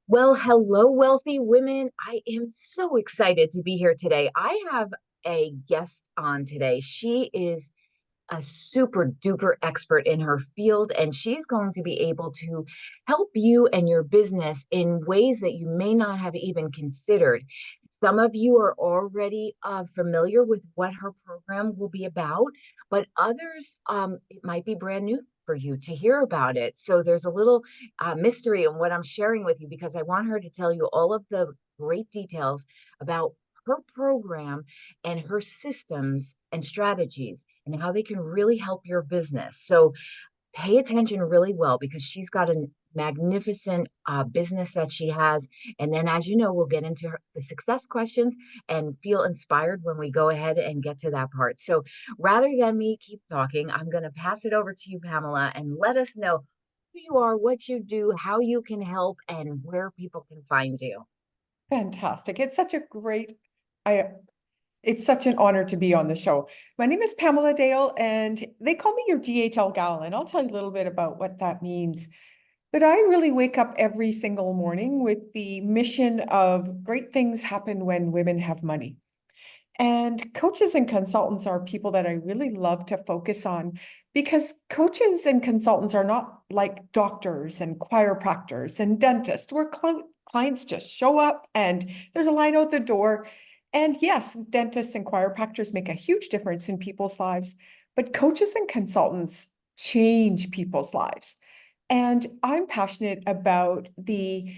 Well, hello, wealthy women. I am so excited to be here today. I have a guest on today. She is a super duper expert in her field, and she's going to be able to help you and your business in ways that you may not have even considered. Some of you are already familiar with what her program will be about, but others, it might be brand new for you to hear about it. So there's a little mystery in what I'm sharing with you because I want her to tell you all of the great details about her program and her systems and strategies and how they can really help your business. So pay attention really well because she's got a magnificent business that she has. And then, as you know, we'll get into the success questions and feel inspired when we go ahead and get to that part. So rather than me keep talking, I'm going to pass it over to you, Pamela, and let us know who you are, what you do, how you can help, and where people can find you. Fantastic. I it's such an honor to be on the show. My name is Pamela Dale, and they call me your DHL gal, and I'll tell you a little bit about what that means. But I really wake up every single morning with the mission of great things happen when women have money. And coaches and consultants are people that I really love to focus on because coaches and consultants are not like doctors and chiropractors and dentists, where clients just show up and there's a line out the door. And yes, dentists and chiropractors make a huge difference in people's lives, but coaches and consultants change people's lives. And I'm passionate about the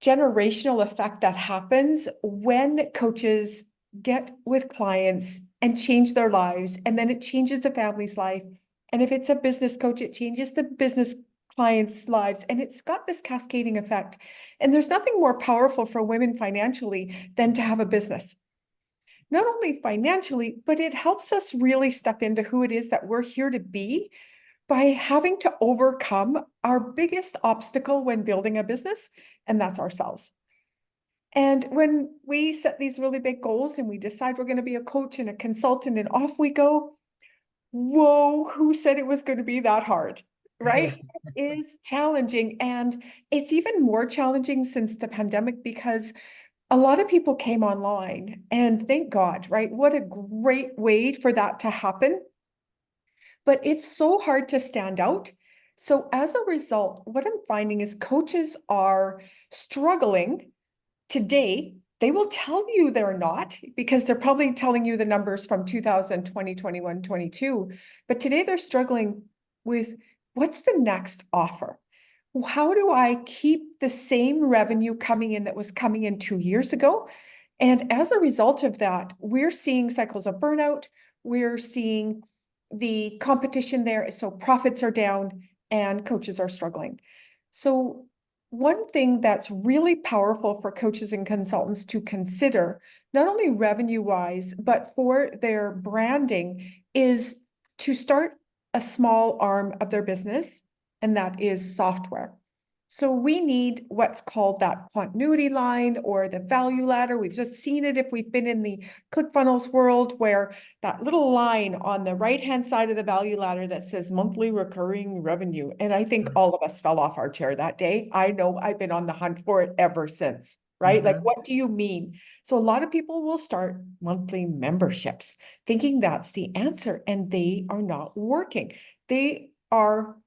generational effect that happens when coaches get with clients and change their lives, and then it changes the family's life. And if it's a business coach, it changes the business clients' lives, and it's got this cascading effect. And there's nothing more powerful for women financially than to have a business. Not only financially, but it helps us really step into who it is that we're here to be by having to overcome our biggest obstacle when building a business, and that's ourselves. And when we set these really big goals and we decide we're going to be a coach and a consultant and off we go, whoa, who said it was going to be that hard? Right? It is challenging. And it's even more challenging since the pandemic because a lot of people came online, and thank God, right? What a great way for that to happen. But it's so hard to stand out. So as a result, what I'm finding is coaches are struggling today. They will tell you they're not because they're probably telling you the numbers from 2020, 21, 22. But today they're struggling with what's the next offer? How do I keep the same revenue coming in that was coming in 2 years ago? And as a result of that, we're seeing cycles of burnout. We're seeing the competition there. So profits are down and coaches are struggling. So one thing that's really powerful for coaches and consultants to consider, not only revenue wise, but for their branding, is to start a small arm of their business, and that is software. So we need what's called that continuity line or the value ladder. We've just seen it if we've been in the ClickFunnels world, where that little line on the right-hand side of the value ladder that says monthly recurring revenue. And I think all of us fell off our chair that day. I know I've been on the hunt for it ever since, right? Like, Mhm. what do you mean? So a lot of people will start monthly memberships thinking that's the answer, and they are not working. They are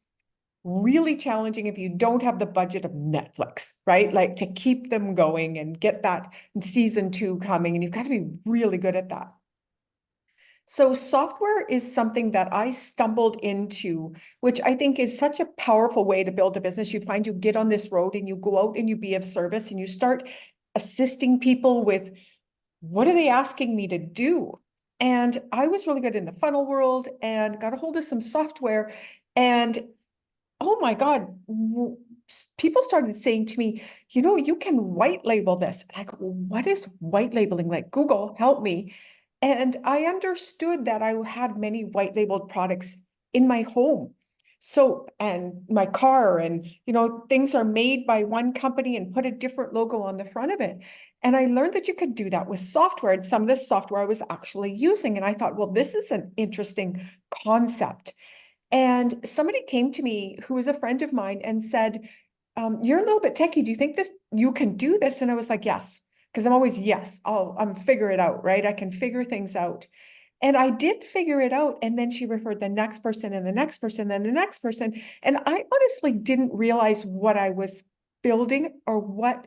really challenging if you don't have the budget of Netflix, right? Like, to keep them going and get that season 2 coming, and you've got to be really good at that. So software is something that I stumbled into, which I think is such a powerful way to build a business. You find you get on this road and you go out and you be of service and you start assisting people with, what are they asking me to do? And I was really good in the funnel world and got a hold of some software, and oh my God, people started saying to me, you can white label this. Like, what is white labeling? Like, Google, help me. And I understood that I had many white labeled products in my home. So, and my car, and, things are made by one company and put a different logo on the front of it. And I learned that you could do that with software. And some of this software I was actually using. And I thought, well, this is an interesting concept. And somebody came to me who was a friend of mine and said, you're a little bit techy. Do you think this, you can do this? And I was like, yes, because I'm always, yes, I'm figure it out, right? I can figure things out. And I did figure it out. And then she referred the next person and the next person and the next person. And I honestly didn't realize what I was building or what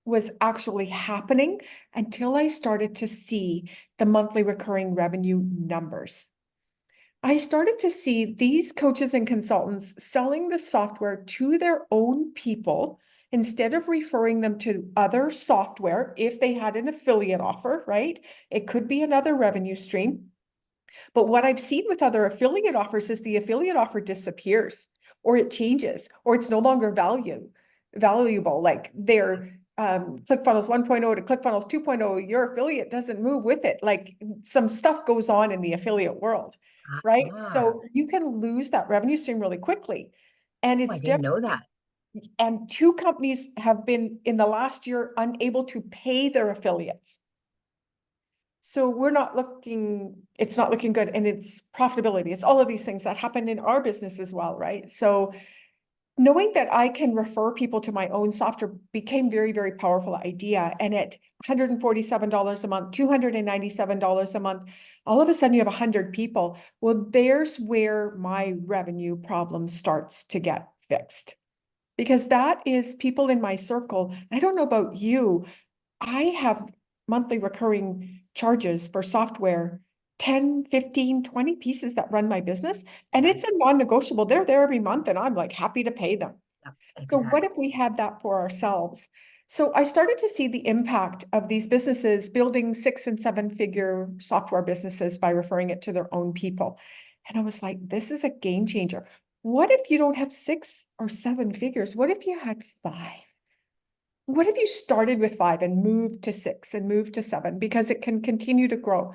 was actually happening until I started to see the monthly recurring revenue numbers. I started to see these coaches and consultants selling the software to their own people instead of referring them to other software if they had an affiliate offer, right? It could be another revenue stream. But what I've seen with other affiliate offers is the affiliate offer disappears or it changes or it's no longer valuable. Like their ClickFunnels 1.0 to ClickFunnels 2.0, your affiliate doesn't move with it. Like some stuff goes on in the affiliate world, right? Ah, So you can lose that revenue stream really quickly. And oh, I it's didn't know devastating. that. And two companies have been in the last year unable to pay their affiliates. So we're not looking, it's not looking good, and it's profitability. It's all of these things that happen in our business as well, right? So knowing that I can refer people to my own software became very, very powerful idea. And at $147 a month, $297 a month, all of a sudden you have 100 people. Well, there's where my revenue problem starts to get fixed. Because that is people in my circle. I don't know about you, I have monthly recurring charges for software, 10, 15, 20 pieces that run my business. And Yeah, it's a non-negotiable. They're there every month and I'm like happy to pay them. yeah, So what if exactly. we had that for ourselves? So I started to see the impact of these businesses building 6 and 7 figure software businesses by referring it to their own people. And I was like, this is a game changer. What if you don't have 6 or 7 figures? What if you had 5? What if you started with 5 and moved to 6 and moved to 7 because it can continue to grow?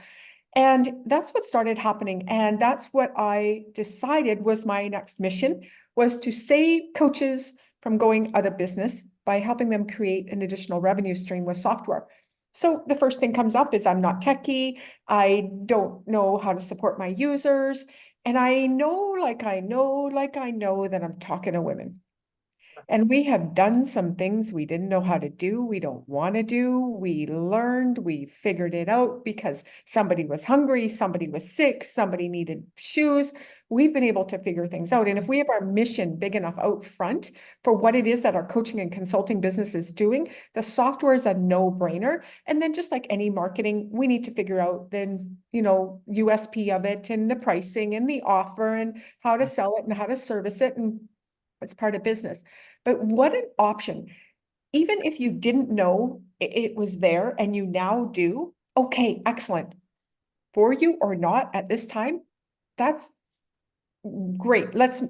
And that's what started happening. And that's what I decided was my next mission, was to save coaches from going out of business by helping them create an additional revenue stream with software. So the first thing comes up is I'm not techie. I don't know how to support my users. And I know, that I'm talking to women. And we have done some things we didn't know how to do, we don't want to do. We learned, we figured it out because somebody was hungry, somebody was sick, somebody needed shoes. We've been able to figure things out. And if we have our mission big enough out front for what it is that our coaching and consulting business is doing, the software is a no-brainer. And then just like any marketing, we need to figure out then, USP of it and the pricing and the offer and how to sell it and how to service it. And it's part of business. But what an option. Even if you didn't know it was there and you now do, okay, excellent. For you or not at this time, that's great. Let's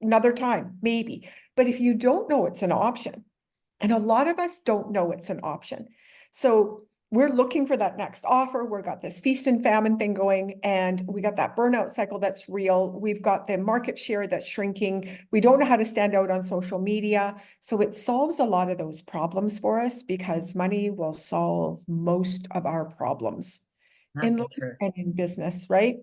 another time, maybe. But if you don't know it's an option, and a lot of us don't know it's an option. So we're looking for that next offer. We've got this feast and famine thing going, and we got that burnout cycle that's real. We've got the market share that's shrinking. We don't know how to stand out on social media. So it solves a lot of those problems for us because money will solve most of our problems That's in the life truth. and in business, right?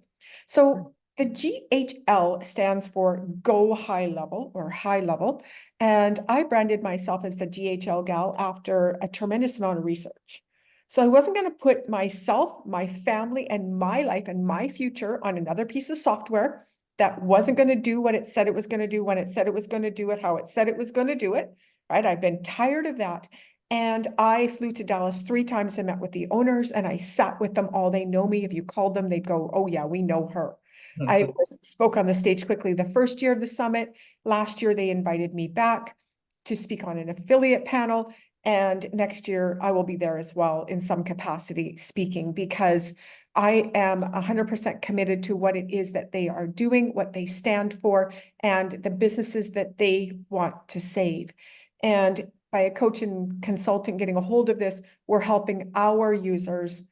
So the GHL stands for Go High Level or High Level. And I branded myself as the GHL gal after a tremendous amount of research. So I wasn't going to put myself, my family, and my life and my future on another piece of software that wasn't going to do what it said it was going to do when it said it was going to do it, how it said it was going to do it, right? I've been tired of that. And I flew to Dallas 3 times and met with the owners and I sat with them all. They know me. If you called them, they'd go, oh yeah, we know her. I spoke on the stage quickly the first year of the summit. Last year, they invited me back to speak on an affiliate panel. And next year, I will be there as well in some capacity speaking because I am 100% committed to what it is that they are doing, what they stand for, and the businesses that they want to save. And by a coach and consultant getting a hold of this, we're helping our users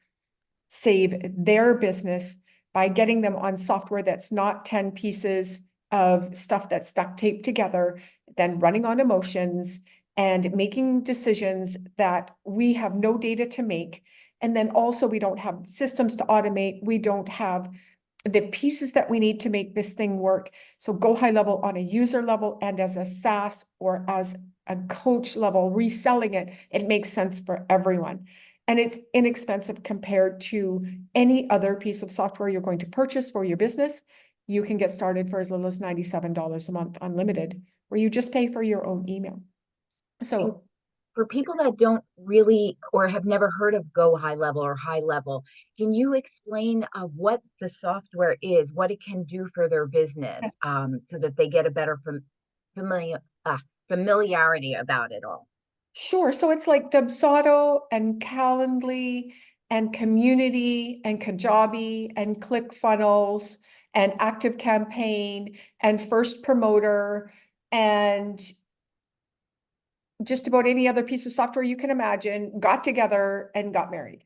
save their business by getting them on software that's not 10 pieces of stuff that's duct taped together, then running on emotions and making decisions that we have no data to make. And then also we don't have systems to automate. We don't have the pieces that we need to make this thing work. So go high level on a user level and as a SaaS or as a coach level, reselling it, it makes sense for everyone. And it's inexpensive compared to any other piece of software you're going to purchase for your business. You can get started for as little as $97 a month, unlimited, where you just pay for your own email. And So for people that don't really or have never heard of Go High Level or High Level, can you explain what the software is, what it can do for their business, so that they get a better familiar, familiarity about it all? sure. So it's like Dubsado and Calendly and Community and Kajabi and ClickFunnels and Active Campaign and First Promoter and just about any other piece of software you can imagine got together and got married.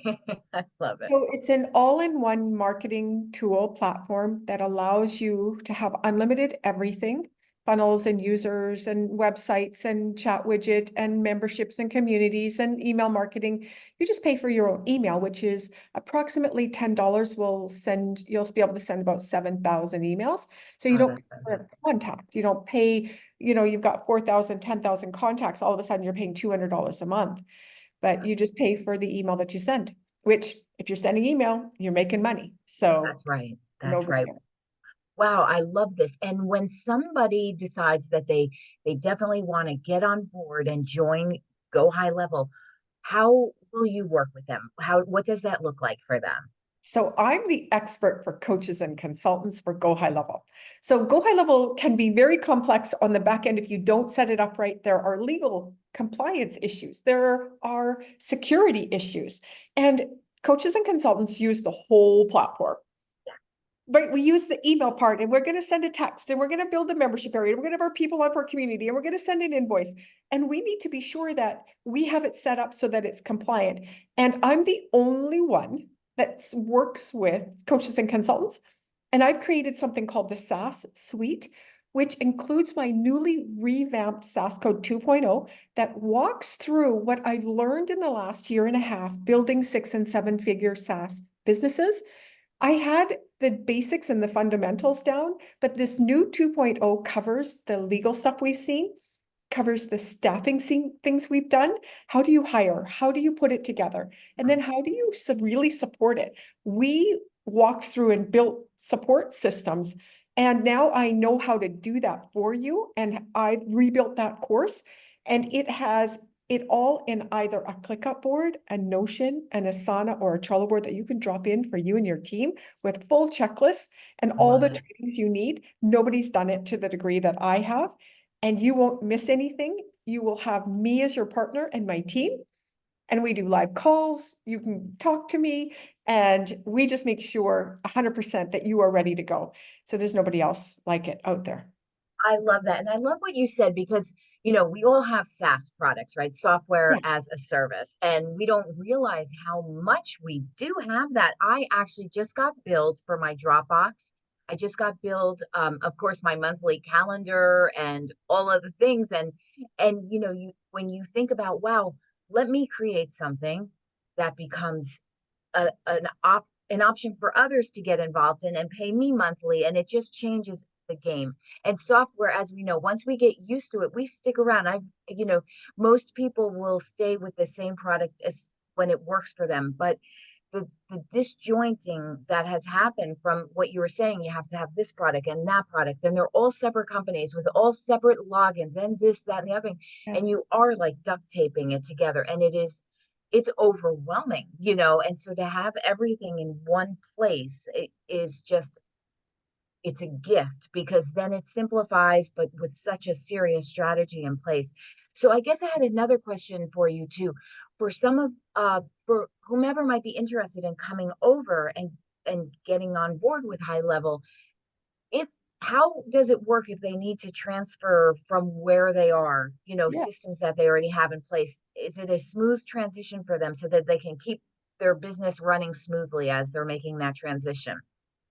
I love it. So it's an all-in-one marketing tool platform that allows you to have unlimited everything, funnels and users and websites and chat widget and memberships and communities and email marketing. You just pay for your own email, which is approximately $10 you'll be able to send about 7,000 emails. So you Oh, don't pay that's for a fantastic. contact. You don't pay, you've got 4,000, 10,000 contacts. All of a sudden you're paying $200 a month, but you just pay for the email that you send, which if you're sending email, you're making money. So That's right. no That's right. brainer. Wow, I love this. And when somebody decides that they definitely want to get on board and join Go High Level, how will you work with them? What does that look like for them? So I'm the expert for coaches and consultants for Go High Level. So Go High Level can be very complex on the back end if you don't set it up right. There are legal compliance issues. There are security issues. And coaches and consultants use the whole platform. Right, we use the email part and we're going to send a text and we're going to build a membership area. And we're going to have our people on for our community and we're going to send an invoice. And we need to be sure that we have it set up so that it's compliant. And I'm the only one that works with coaches and consultants. And I've created something called the SaaS Suite, which includes my newly revamped SaaS Code 2.0 that walks through what I've learned in the last year and a half building 6 and 7-figure SaaS businesses. I had the basics and the fundamentals down, but this new 2.0 covers the legal stuff we've seen, covers the staffing things we've done. How do you hire? How do you put it together? And then how do you really support it? We walked through and built support systems. And now I know how to do that for you. And I've rebuilt that course. And it has it all in either a ClickUp board, a Notion, an Asana, or a Trello board that you can drop in for you and your team with full checklists and I all love the it. trainings you need. Nobody's done it to the degree that I have, and you won't miss anything. You will have me as your partner and my team, and we do live calls. You can talk to me, and we just make sure 100% that you are ready to go. So there's nobody else like it out there. I love that. And I love what you said because, we all have SaaS products, right? Software Yeah. as a service. And we don't realize how much we do have that. I actually just got billed for my Dropbox. I just got billed, of course, my monthly calendar and all of the things. And when you think about, wow, let me create something that becomes an option for others to get involved in and pay me monthly, and it just changes the game. And software, as we know, once we get used to it, we stick around. Most people will stay with the same product as when it works for them, but the disjointing that has happened from what you were saying, you have to have this product and that product, and they're all separate companies with all separate logins and this, that, and the other thing. And Yes. you are like duct taping it together, and it's overwhelming, and so to have everything in one place, it is just it's a gift because then it simplifies, but with such a serious strategy in place. So I guess I had another question for you too. For some of for whomever might be interested in coming over and getting on board with high level, if how does it work if they need to transfer from where they are, Yeah. systems that they already have in place? Is it a smooth transition for them so that they can keep their business running smoothly as they're making that transition?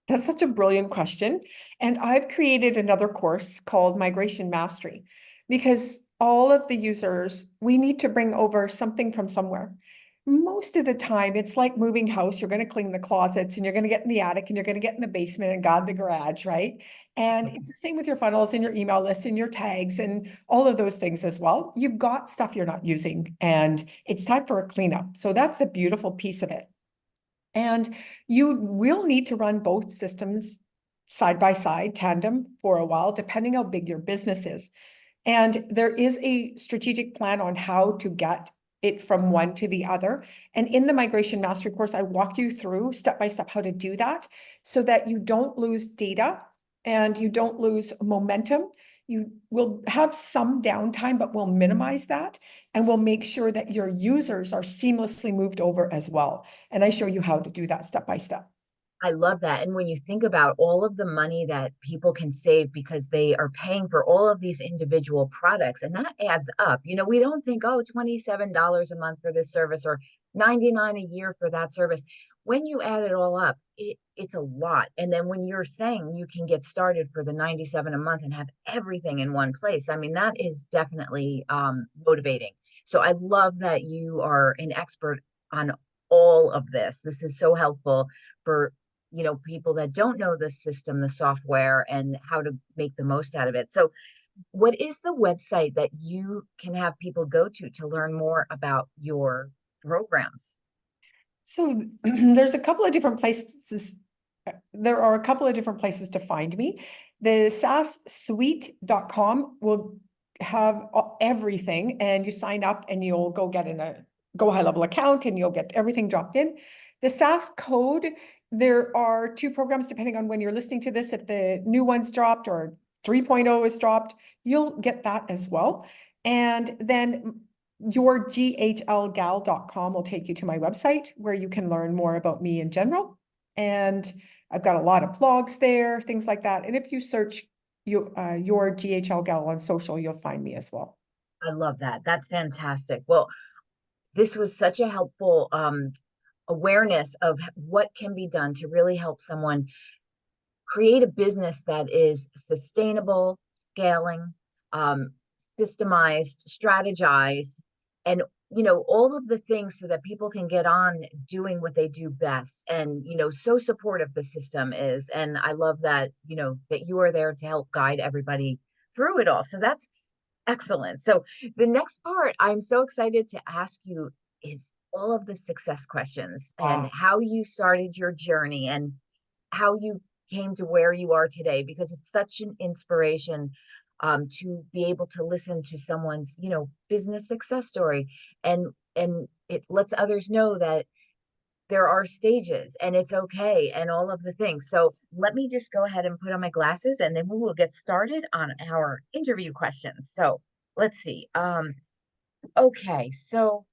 That's such a brilliant question. And I've created another course called Migration Mastery because all of the users, we need to bring over something from somewhere. Most of the time, it's like moving house. You're going to clean the closets and you're going to get in the attic and you're going to get in the basement and guard the garage, right? And it's the same with your funnels and your email lists and your tags and all of those things as well. You've got stuff you're not using and it's time for a cleanup. So that's the beautiful piece of it. And you will need to run both systems side by side, tandem for a while, depending how big your business is. And there is a strategic plan on how to get it from one to the other. And in the Migration Mastery course, I walk you through step by step how to do that so that you don't lose data and you don't lose momentum. You will have some downtime, but we'll minimize that. And we'll make sure that your users are seamlessly moved over as well. And I show you how to do that step by step. I love that. And when you think about all of the money that people can save because they are paying for all of these individual products, and that adds up. We don't think, oh, $27 a month for this service or 99 a year for that service. When you add it all up, it's a lot. And then when you're saying you can get started for the 97 a month and have everything in one place, I mean, that is definitely motivating. So I love that you are an expert on all of this. This is so helpful for people that don't know the system, the software, and how to make the most out of it. So what is the website that you can have people go to learn more about your programs? So there's a couple of different places. There are a couple of different places to find me. The SaaSsuite.com will have everything, and you sign up and you'll go get in a Go High Level account and you'll get everything dropped in. The SaaS code, there are two programs depending on when you're listening to this. If the new one's dropped or 3.0 is dropped, you'll get that as well. And then yourghlgal.com will take you to my website where you can learn more about me in general. And I've got a lot of blogs there, things like that. And if you search your GHL Gal on social, you'll find me as well. I love that. That's fantastic. Well, this was such a helpful awareness of what can be done to really help someone create a business that is sustainable, scaling, um, systemized, strategized, and all of the things so that people can get on doing what they do best. And so supportive the system is, and I love that that you are there to help guide everybody through it all. So that's excellent. So the next part I'm so excited to ask you is all of the success questions and how you started your journey and how you came to where you are today, because it's such an inspiration to be able to listen to someone's business success story, and it lets others know that there are stages and it's okay and all of the things. So let me just go ahead and put on my glasses and then we will get started on our interview questions. So let's see. Okay, so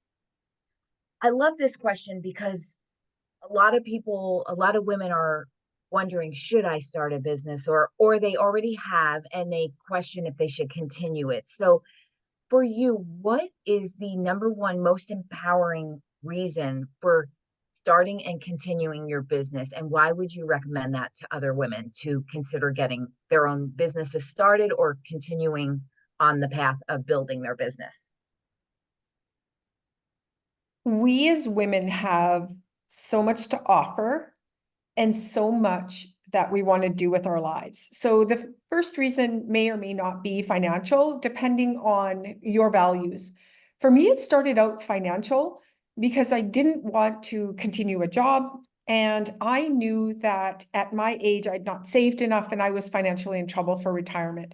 I love this question because a lot of people, a lot of women are wondering, should I start a business, or they already have and they question if they should continue it. So for you, what is the number one most empowering reason for starting and continuing your business? And why would you recommend that to other women to consider getting their own businesses started or continuing on the path of building their business? We as women have so much to offer and so much that we want to do with our lives. So the first reason may or may not be financial, depending on your values. For me, it started out financial because I didn't want to continue a job. And I knew that at my age, I'd not saved enough and I was financially in trouble for retirement.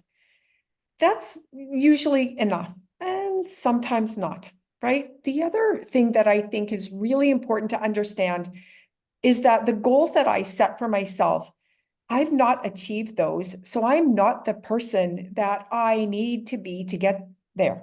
That's usually enough, and sometimes not, right? The other thing that I think is really important to understand is that the goals that I set for myself, I've not achieved those. So I'm not the person that I need to be to get there.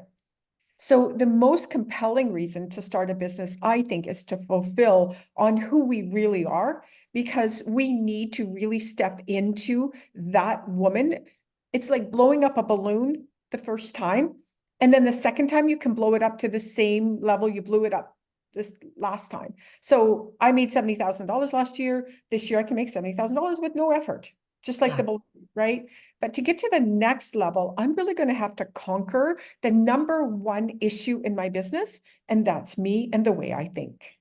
So the most compelling reason to start a business, I think, is to fulfill on who we really are, because we need to really step into that woman. It's like blowing up a balloon the first time, and then the second time you can blow it up to the same level you blew it up this last time. So I made $70,000 last year. This year I can make $70,000 with no effort. just like the Yes. balloon, right? But to get to the next level, I'm really going to have to conquer the number one issue in my business, and that's me and the way I think.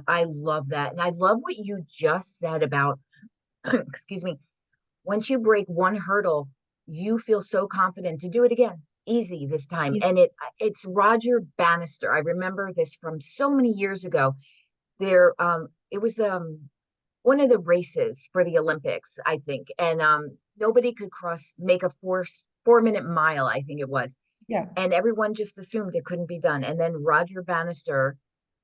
I love that. And I love what you just said about, excuse me, once you break one hurdle, you feel so confident to do it again, easy this time. Yeah. And it's Roger Bannister. I remember this from so many years ago. It was one of the races for the Olympics, I think, and nobody could make a 4 minute mile, I think it was, Yeah. and everyone just assumed it couldn't be done. And then Roger Bannister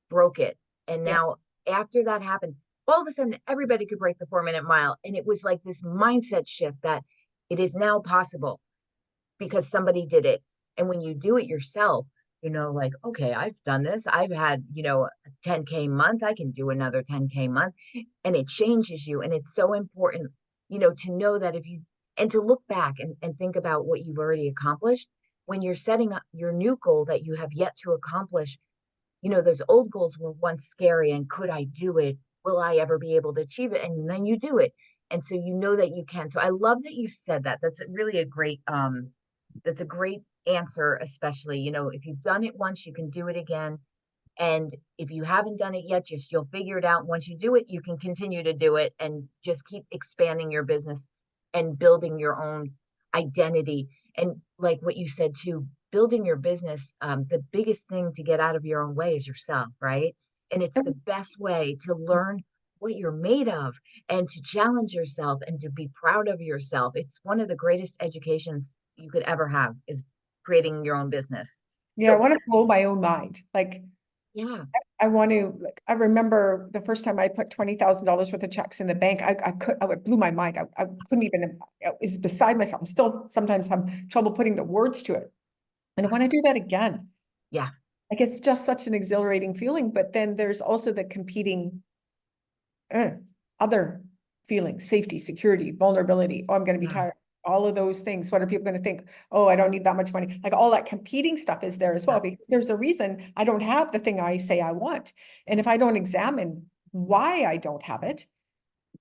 broke it, and Yeah. now after that happened, all of a sudden everybody could break the 4 minute mile, and it was like this mindset shift that it is now possible because somebody did it. And when you do it yourself, like, okay, I've done this. I've had, a 10K month. I can do another 10K month. And it changes you. And it's so important, to know that and to look back and think about what you've already accomplished when you're setting up your new goal that you have yet to accomplish. Those old goals were once scary and could I do it? Will I ever be able to achieve it? And then you do it. And so you know that you can. So I love that you said that. That's a great answer, especially, if you've done it once, you can do it again. And if you haven't done it yet, just you'll figure it out. Once you do it, you can continue to do it and just keep expanding your business and building your own identity. And like what you said too, building your business, the biggest thing to get out of your own way is yourself, right? And it's the best way to learn what you're made of and to challenge yourself and to be proud of yourself. It's one of the greatest educations you could ever have is creating your own business. Yeah, I So, want to blow my own mind. Like yeah, I want to, like, I remember the first time I put $20,000 worth of checks in the bank, it blew my mind. I couldn't even, it was beside myself. I still sometimes have trouble putting the words to it. And I want to do that again. yeah, Like it's just such an exhilarating feeling, but then there's also the competing uh, other feelings, safety, security, vulnerability. Oh, I'm going to be yeah, tired. All of those things. What are people going to think? Oh, I don't need that much money. Like all that competing stuff is there as yeah. well, because there's a reason I don't have the thing I say I want. And if I don't examine why I don't have it,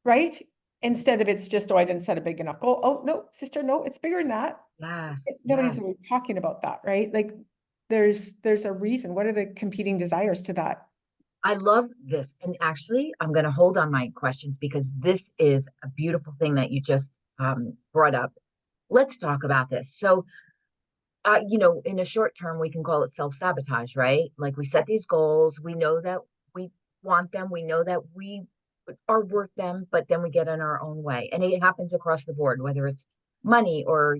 right? Instead of it's just, oh, I didn't set a big enough goal. Oh, no, sister, no, it's bigger than that. Yes, Nobody's yes. really talking about that, right? Like there's a reason. What are the competing desires to that? I love this. And actually, I'm going to hold on my questions because this is a beautiful thing that you just brought up. Let's talk about this. So, in a short term, we can call it self-sabotage, right? Like we Yeah. set these goals, we know that we want them, we know that we are worth them, but then we get in our own way. And it happens across the board, whether it's money or,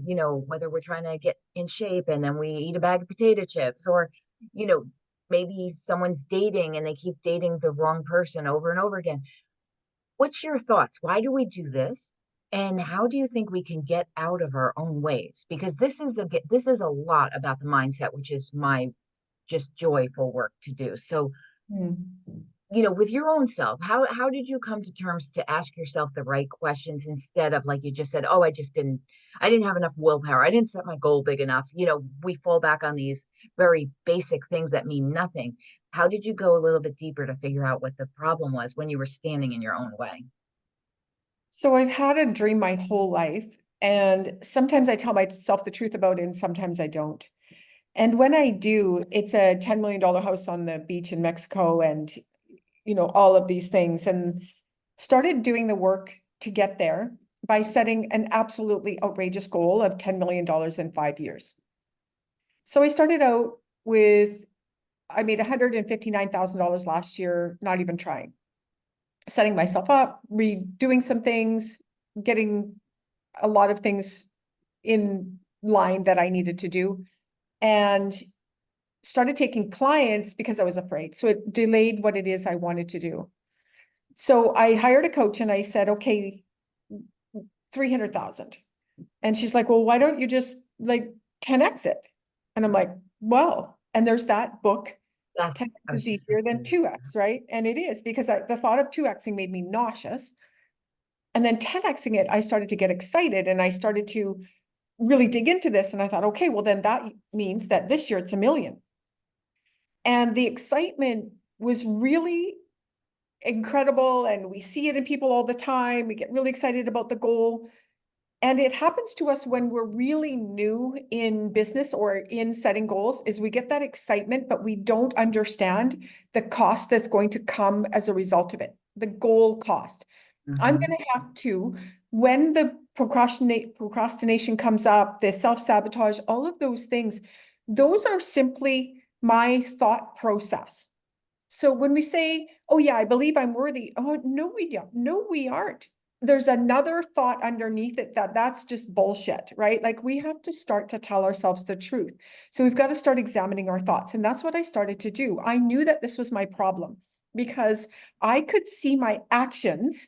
whether we're trying to get in shape and then we eat a bag of potato chips or, you know, maybe someone's dating and they keep dating the wrong person over and over again. What's your thoughts? Why do we do this? And how do you think we can get out of our own ways? Because this is a lot about the mindset, which is my just joyful work to do. So, Hmm. with your own self, how did you come to terms to ask yourself the right questions instead of like you just said, oh, I didn't have enough willpower. I didn't set my goal big enough. We fall back on these very basic things that mean nothing. How did you go a little bit deeper to figure out what the problem was when you were standing in your own way? So I've had a dream my whole life, and sometimes I tell myself the truth about it, and sometimes I don't. And when I do, it's a $10 million house on the beach in Mexico, and all of these things, and started doing the work to get there by setting an absolutely outrageous goal of $10 million in 5 years. So I started out with, I made $159,000 last year, not even trying, setting myself up, redoing some things, getting a lot of things in line that I needed to do, and started taking clients because I was afraid. So it delayed what it is I wanted to do. So I hired a coach and I said, okay, 300,000. And she's like, well, why don't you just like 10x it? And I'm like, well, and there's that book, Yes, 10x I was is just about easier to than say. 2x, right? And it is because the thought of 2xing made me nauseous. And then 10xing it, I started to get excited and I started to really dig into this. And I thought, okay, well, then that means that this year it's a million. And the excitement was really incredible and we see it in people all the time. We get really excited about the goal. And it happens to us when we're really new in business or in setting goals is we get that excitement, but we don't understand the cost that's going to come as a result of it, the goal cost. I'm Hmm. going to have to, when the procrastination comes up, the self-sabotage, all of those things, those are simply my thought process. So when we say, oh yeah, I believe I'm worthy. Oh, no, we don't. No, we aren't. There's another thought underneath it that's just bullshit, right? Like we have to start to tell ourselves the truth. So we've got to start examining our thoughts. And that's what I started to do. I knew that this was my problem because I could see my actions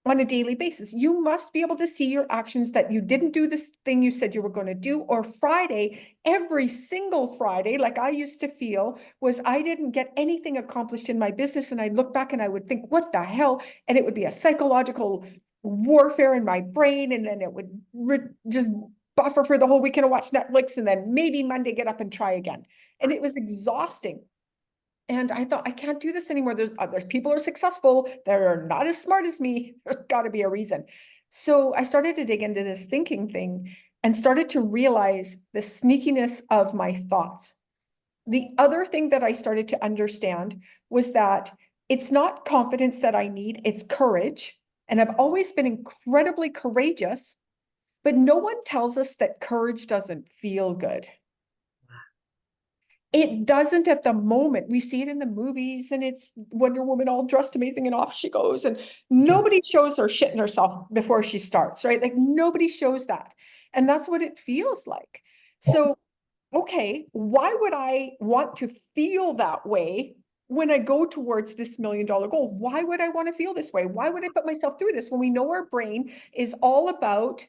on a daily basis. You must be able to see your actions that you didn't do this thing you said you were going to do, or Friday, every single Friday, like I used to feel, was I didn't get anything accomplished in my business. And I'd look back and I would think, what the hell? And it would be a psychological warfare in my brain. And then it would just buffer for the whole weekend and watch Netflix. And then maybe Monday get up and try again. And it was exhausting. And I thought, I can't do this anymore. There's people who are successful. They're not as smart as me. There's got to be a reason. So I started to dig into this thinking thing and started to realize the sneakiness of my thoughts. The other thing that I started to understand was that it's not confidence that I need, it's courage. And I've always been incredibly courageous, but no one tells us that courage doesn't feel good. It doesn't at the moment. We see it in the movies and it's Wonder Woman all dressed amazing and off she goes. And Yeah. nobody shows her shitting herself before she starts, right? Like nobody shows that. And that's what it feels like. So, okay, why would I want to feel that way when I go towards this $1 million goal? Why would I want to feel this way? Why would I put myself through this when we know our brain is all about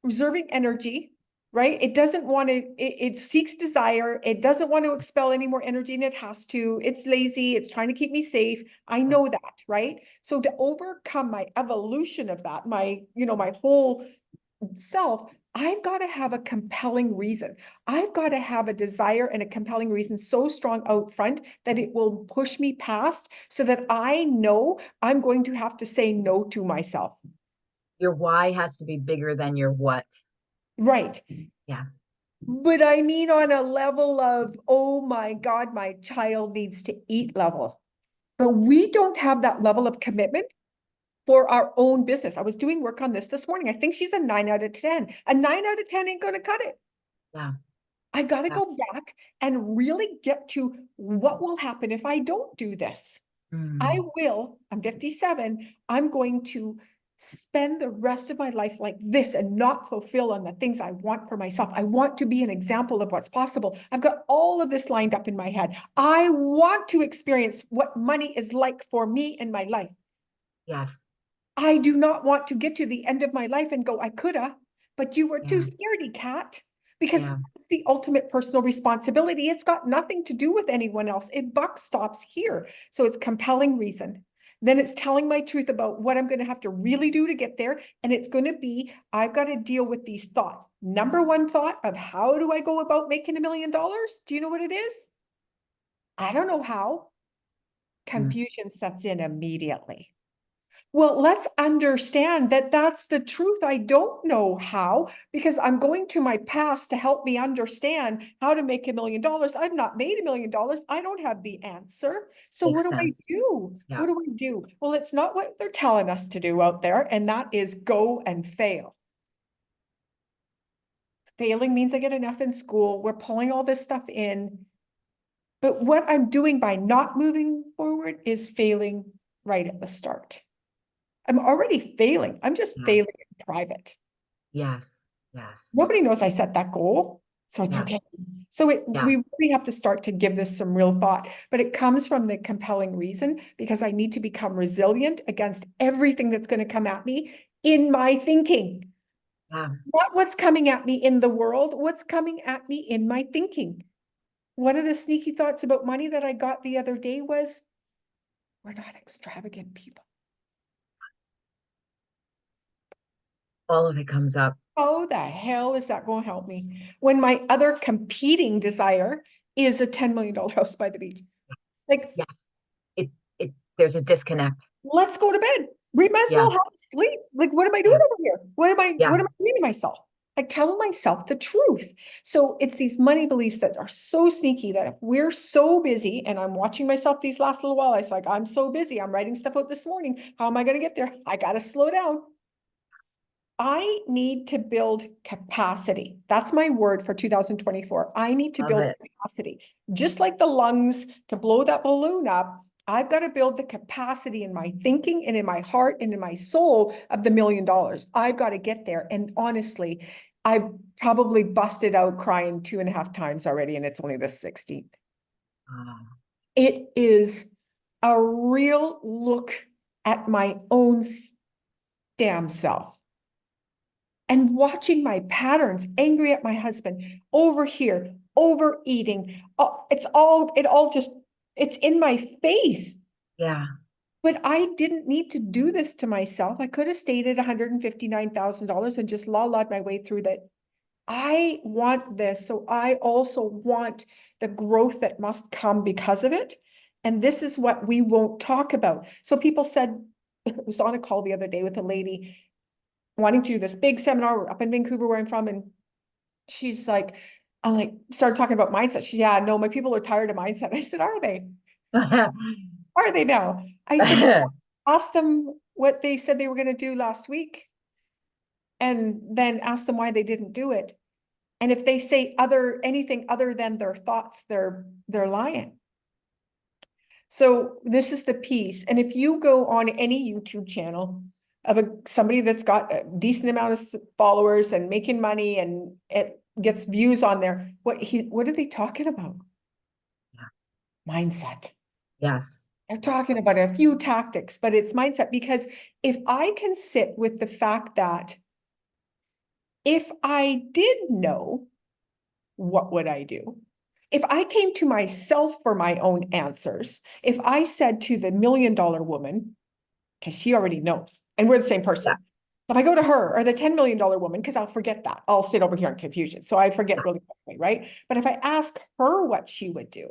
reserving energy, right? It doesn't want to, it seeks desire. It doesn't want to expel any more energy than it has to. It's lazy. It's trying to keep me safe. I know that, right? So to overcome my evolution of that, my whole self, I've got to have a compelling reason. I've got to have a desire and a compelling reason so strong out front that it will push me past so that I know I'm going to have to say no to myself. Your why has to be bigger than your what. Right. Yeah. But I mean, on a level of, oh my God, my child needs to eat level. But we don't have that level of commitment for our own business. I was doing work on this morning. I think she's a 9 out of 10. A 9 out of 10 ain't going to cut it. Yeah. I got to Yeah. go back and really get to what will happen if I don't do this. Mm. I'm 57, I'm going to spend the rest of my life like this and not fulfill on the things I want for myself. I want to be an example of what's possible. I've got all of this lined up in my head. I want to experience what money is like for me in my life. Yes. I do not want to get to the end of my life and go, I coulda, but you were too Yeah. scaredy cat, because Yeah. it's the ultimate personal responsibility. It's got nothing to do with anyone else. It buck stops here. So it's compelling reason. Then it's telling my truth about what I'm going to have to really do to get there. And it's going to be, I've got to deal with these thoughts. Number one thought of how do I go about making $1 million? Do you know what it is? I don't know how. Mm. Confusion sets in immediately. Well, let's understand that that's the truth. I don't know how, because I'm going to my past to help me understand how to make $1 million. I've not made $1 million. I don't have the answer. So what Makes do I sense. do? Yeah. What do I do? Well, it's not what they're telling us to do out there, and that is go and fail. Failing means I get enough in school. We're pulling all this stuff in. But what I'm doing by not moving forward is failing right at the start. I'm already failing. I'm just Yeah. failing in private. Yes. Yes. Nobody knows I set that goal, so it's Yeah. okay. So Yeah. we really have to start to give this some real thought, but it comes from the compelling reason because I need to become resilient against everything that's going to come at me in my thinking. Yeah. Not what's coming at me in the world, what's coming at me in my thinking. One of the sneaky thoughts about money that I got the other day was, we're not extravagant people. All of it comes up. How the hell is that going to help me when my other competing desire is a $10 million house by the beach? Like, Yeah. It. It. there's a disconnect. Let's go to bed. We might as Yeah, well have sleep. Like, what am I doing yeah, over here? yeah. What am I doing to myself? I tell myself the truth. So it's these money beliefs that are so sneaky that if we're so busy, and I'm watching myself these last little while, I was like, I'm so busy. I'm writing stuff out this morning. How am I going to get there? I got to slow down. I need to build capacity. That's my word for 2024. I need to Love build it. capacity. Just like the lungs to blow that balloon up, I've got to build the capacity in my thinking and in my heart and in my soul of the $1 million. I've got to get there. And honestly, I've probably busted out crying 2.5 times already, and it's only the 16th. Ah, It is a real look at my own damn self and watching my patterns, angry at my husband, over here, overeating. It all just, it's in my face. yeah, But I didn't need to do this to myself. I could have stayed at $159,000 and just la-lawed my way through that. I want this. So I also want the growth that must come because of it. And this is what we won't talk about. So people said, I was on a call the other day with a lady wanting to do this big seminar up in Vancouver where I'm from. And she's like, I'm like, started talking about mindset. She's, yeah, no, my people are tired of mindset. I said, are they? Are they now? I said, well, ask them what they said they were going to do last week and then ask them why they didn't do it. And if they say anything other than their thoughts, they're lying. So this is the piece. And if you go on any YouTube channel of somebody that's got a decent amount of followers and making money and it gets views on there, what are they talking about? yeah, Mindset. yes, They're talking about a few tactics, but it's mindset. Because if I can sit with the fact that if I did know, what would I do? If I came to myself for my own answers, if I said to the $1 million woman, because she already knows, and we're the same yeah, person. If I go to her, or the $10 million woman, because I'll forget that, I'll sit over here in confusion. So I forget really quickly, right? But if I ask her what she would do,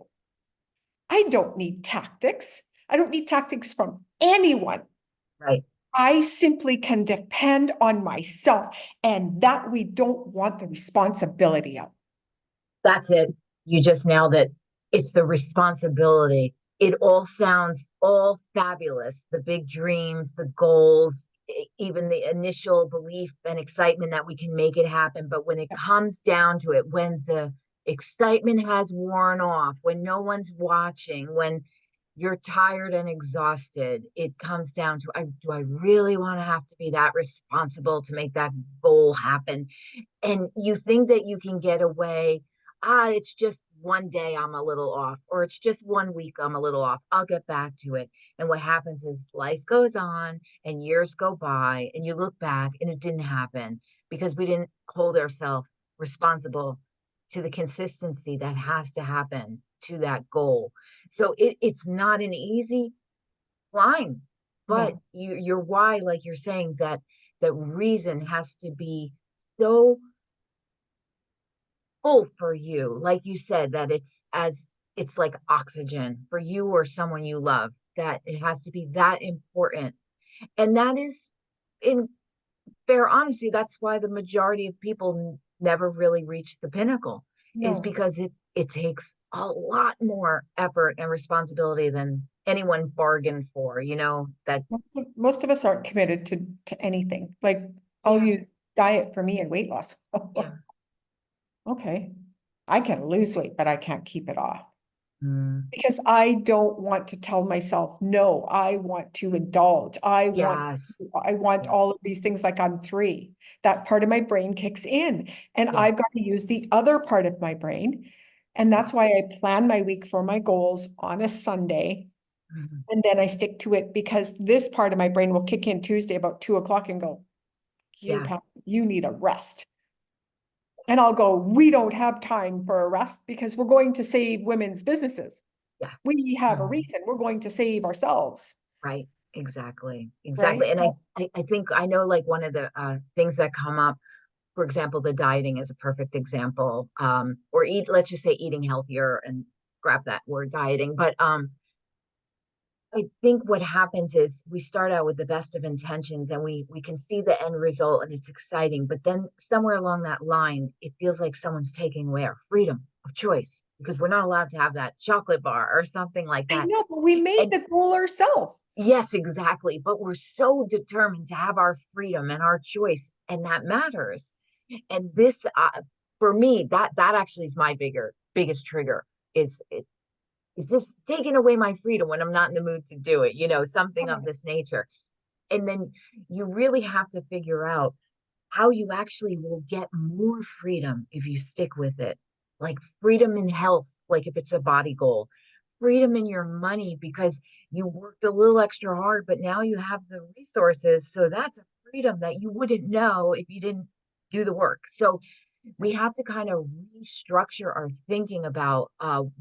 I don't need tactics. I don't need tactics from anyone. right. I simply can depend on myself, and that we don't want the responsibility of. That's it. You just nailed it. It's the responsibility. It all sounds all fabulous. The big dreams, the goals, even the initial belief and excitement that we can make it happen. But when it comes down to it, when the excitement has worn off, when no one's watching, when you're tired and exhausted, it comes down to, do I really want to have to be that responsible to make that goal happen? And you think that you can get away. It's just one day I'm a little off, or it's just one week I'm a little off. I'll get back to it. And what happens is life goes on and years go by, and you look back and it didn't happen because we didn't hold ourselves responsible to the consistency that has to happen to that goal. So it's not an easy climb, but No, your why, like you're saying, that reason has to be so full for you, like you said, that it's like oxygen for you or someone you love, that it has to be that important. And that is, in fair honesty, that's why the majority of people never really reach the pinnacle, is no. because it takes a lot more effort and responsibility than anyone bargained for, that. Most of us aren't committed to anything. Like, I'll Yeah, use diet for me and weight loss. yeah. Okay. I can lose weight, but I can't keep it off. Mm, Because I don't want to tell myself, no, I want to indulge. yes, I want yes, all of these things like I'm 3. That part of my brain kicks in, and I've yes. got to use the other part of my brain. And Yeah. that's why I plan my week for my goals on a Sunday. Mhm. And then I stick to it, because this part of my brain will kick in Tuesday about 2 o'clock and go, Yeah, You need a rest. And I'll go, we don't have time for a rest because we're going to save women's businesses. yeah. We have a Mhm. reason. We're going to save ourselves, Right. Exactly. right? Exactly. And I think I know, like, one of the things that come up, for example, the dieting is a perfect example. Or let's just say eating healthier and scrap that word dieting. But I think what happens is we start out with the best of intentions and we can see the end result and it's exciting, but then somewhere along that line, it feels like someone's taking away our freedom of choice because we're not allowed to have that chocolate bar or something like I that. know, but we made And the goal ourselves. yes, exactly. But we're so determined to have our freedom and our choice, and that matters. And this, for me, that actually is my biggest trigger. Is is this taking away my freedom when I'm not in the mood to do it? Something of this nature. And then you really have to figure out how you actually will get more freedom if you stick with it. Like freedom in health, like if it's a body goal, freedom in your money because you worked a little extra hard, but now you have the resources. So that's a freedom that you wouldn't know if you didn't do the work. So we have to kind of restructure our thinking about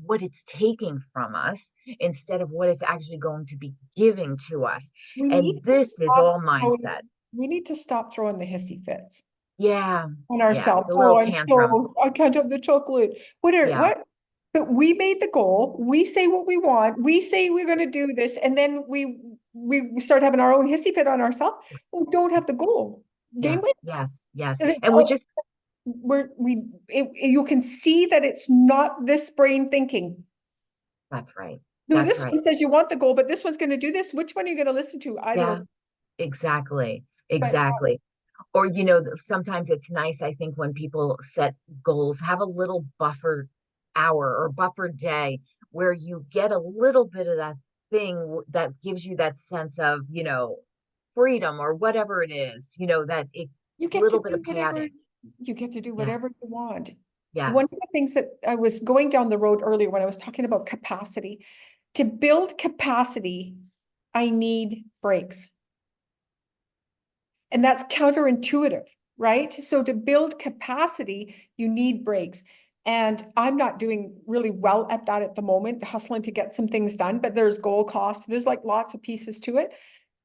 what it's taking from us instead of what it's actually going to be giving to us. We need And to this is stop all mindset. we need to stop throwing the hissy fits Yeah. on Yeah. ourselves. The Oh, little tantrums. I can't have the chocolate. Yeah. What? But we made the goal. We say what we want. We say we're going to do this, and then we start having our own hissy fit on ourselves. We don't have the goal. Yeah. Game win. Yes. Yes. And it's And we all just, you can see that it's not this brain thinking. that's right. No, That's this right. one says you want the goal, but this one's going to do this. Which one are you going to listen to? Either Yeah. of, Exactly. but Exactly. Or, sometimes it's nice, I think, when people set goals, have a little buffer hour or buffer day where you get a little bit of that thing that gives you that sense of, freedom or whatever it is, that it you get to little bit do of whatever padding. you get to do Yeah. whatever you want. One of Yes. the things that I was going down the road earlier when I was talking about capacity, to build capacity, I need breaks. And that's counterintuitive, right? So to build capacity, you need breaks. And I'm not doing really well at that at the moment, hustling to get some things done, but there's goal costs. There's like lots of pieces to it.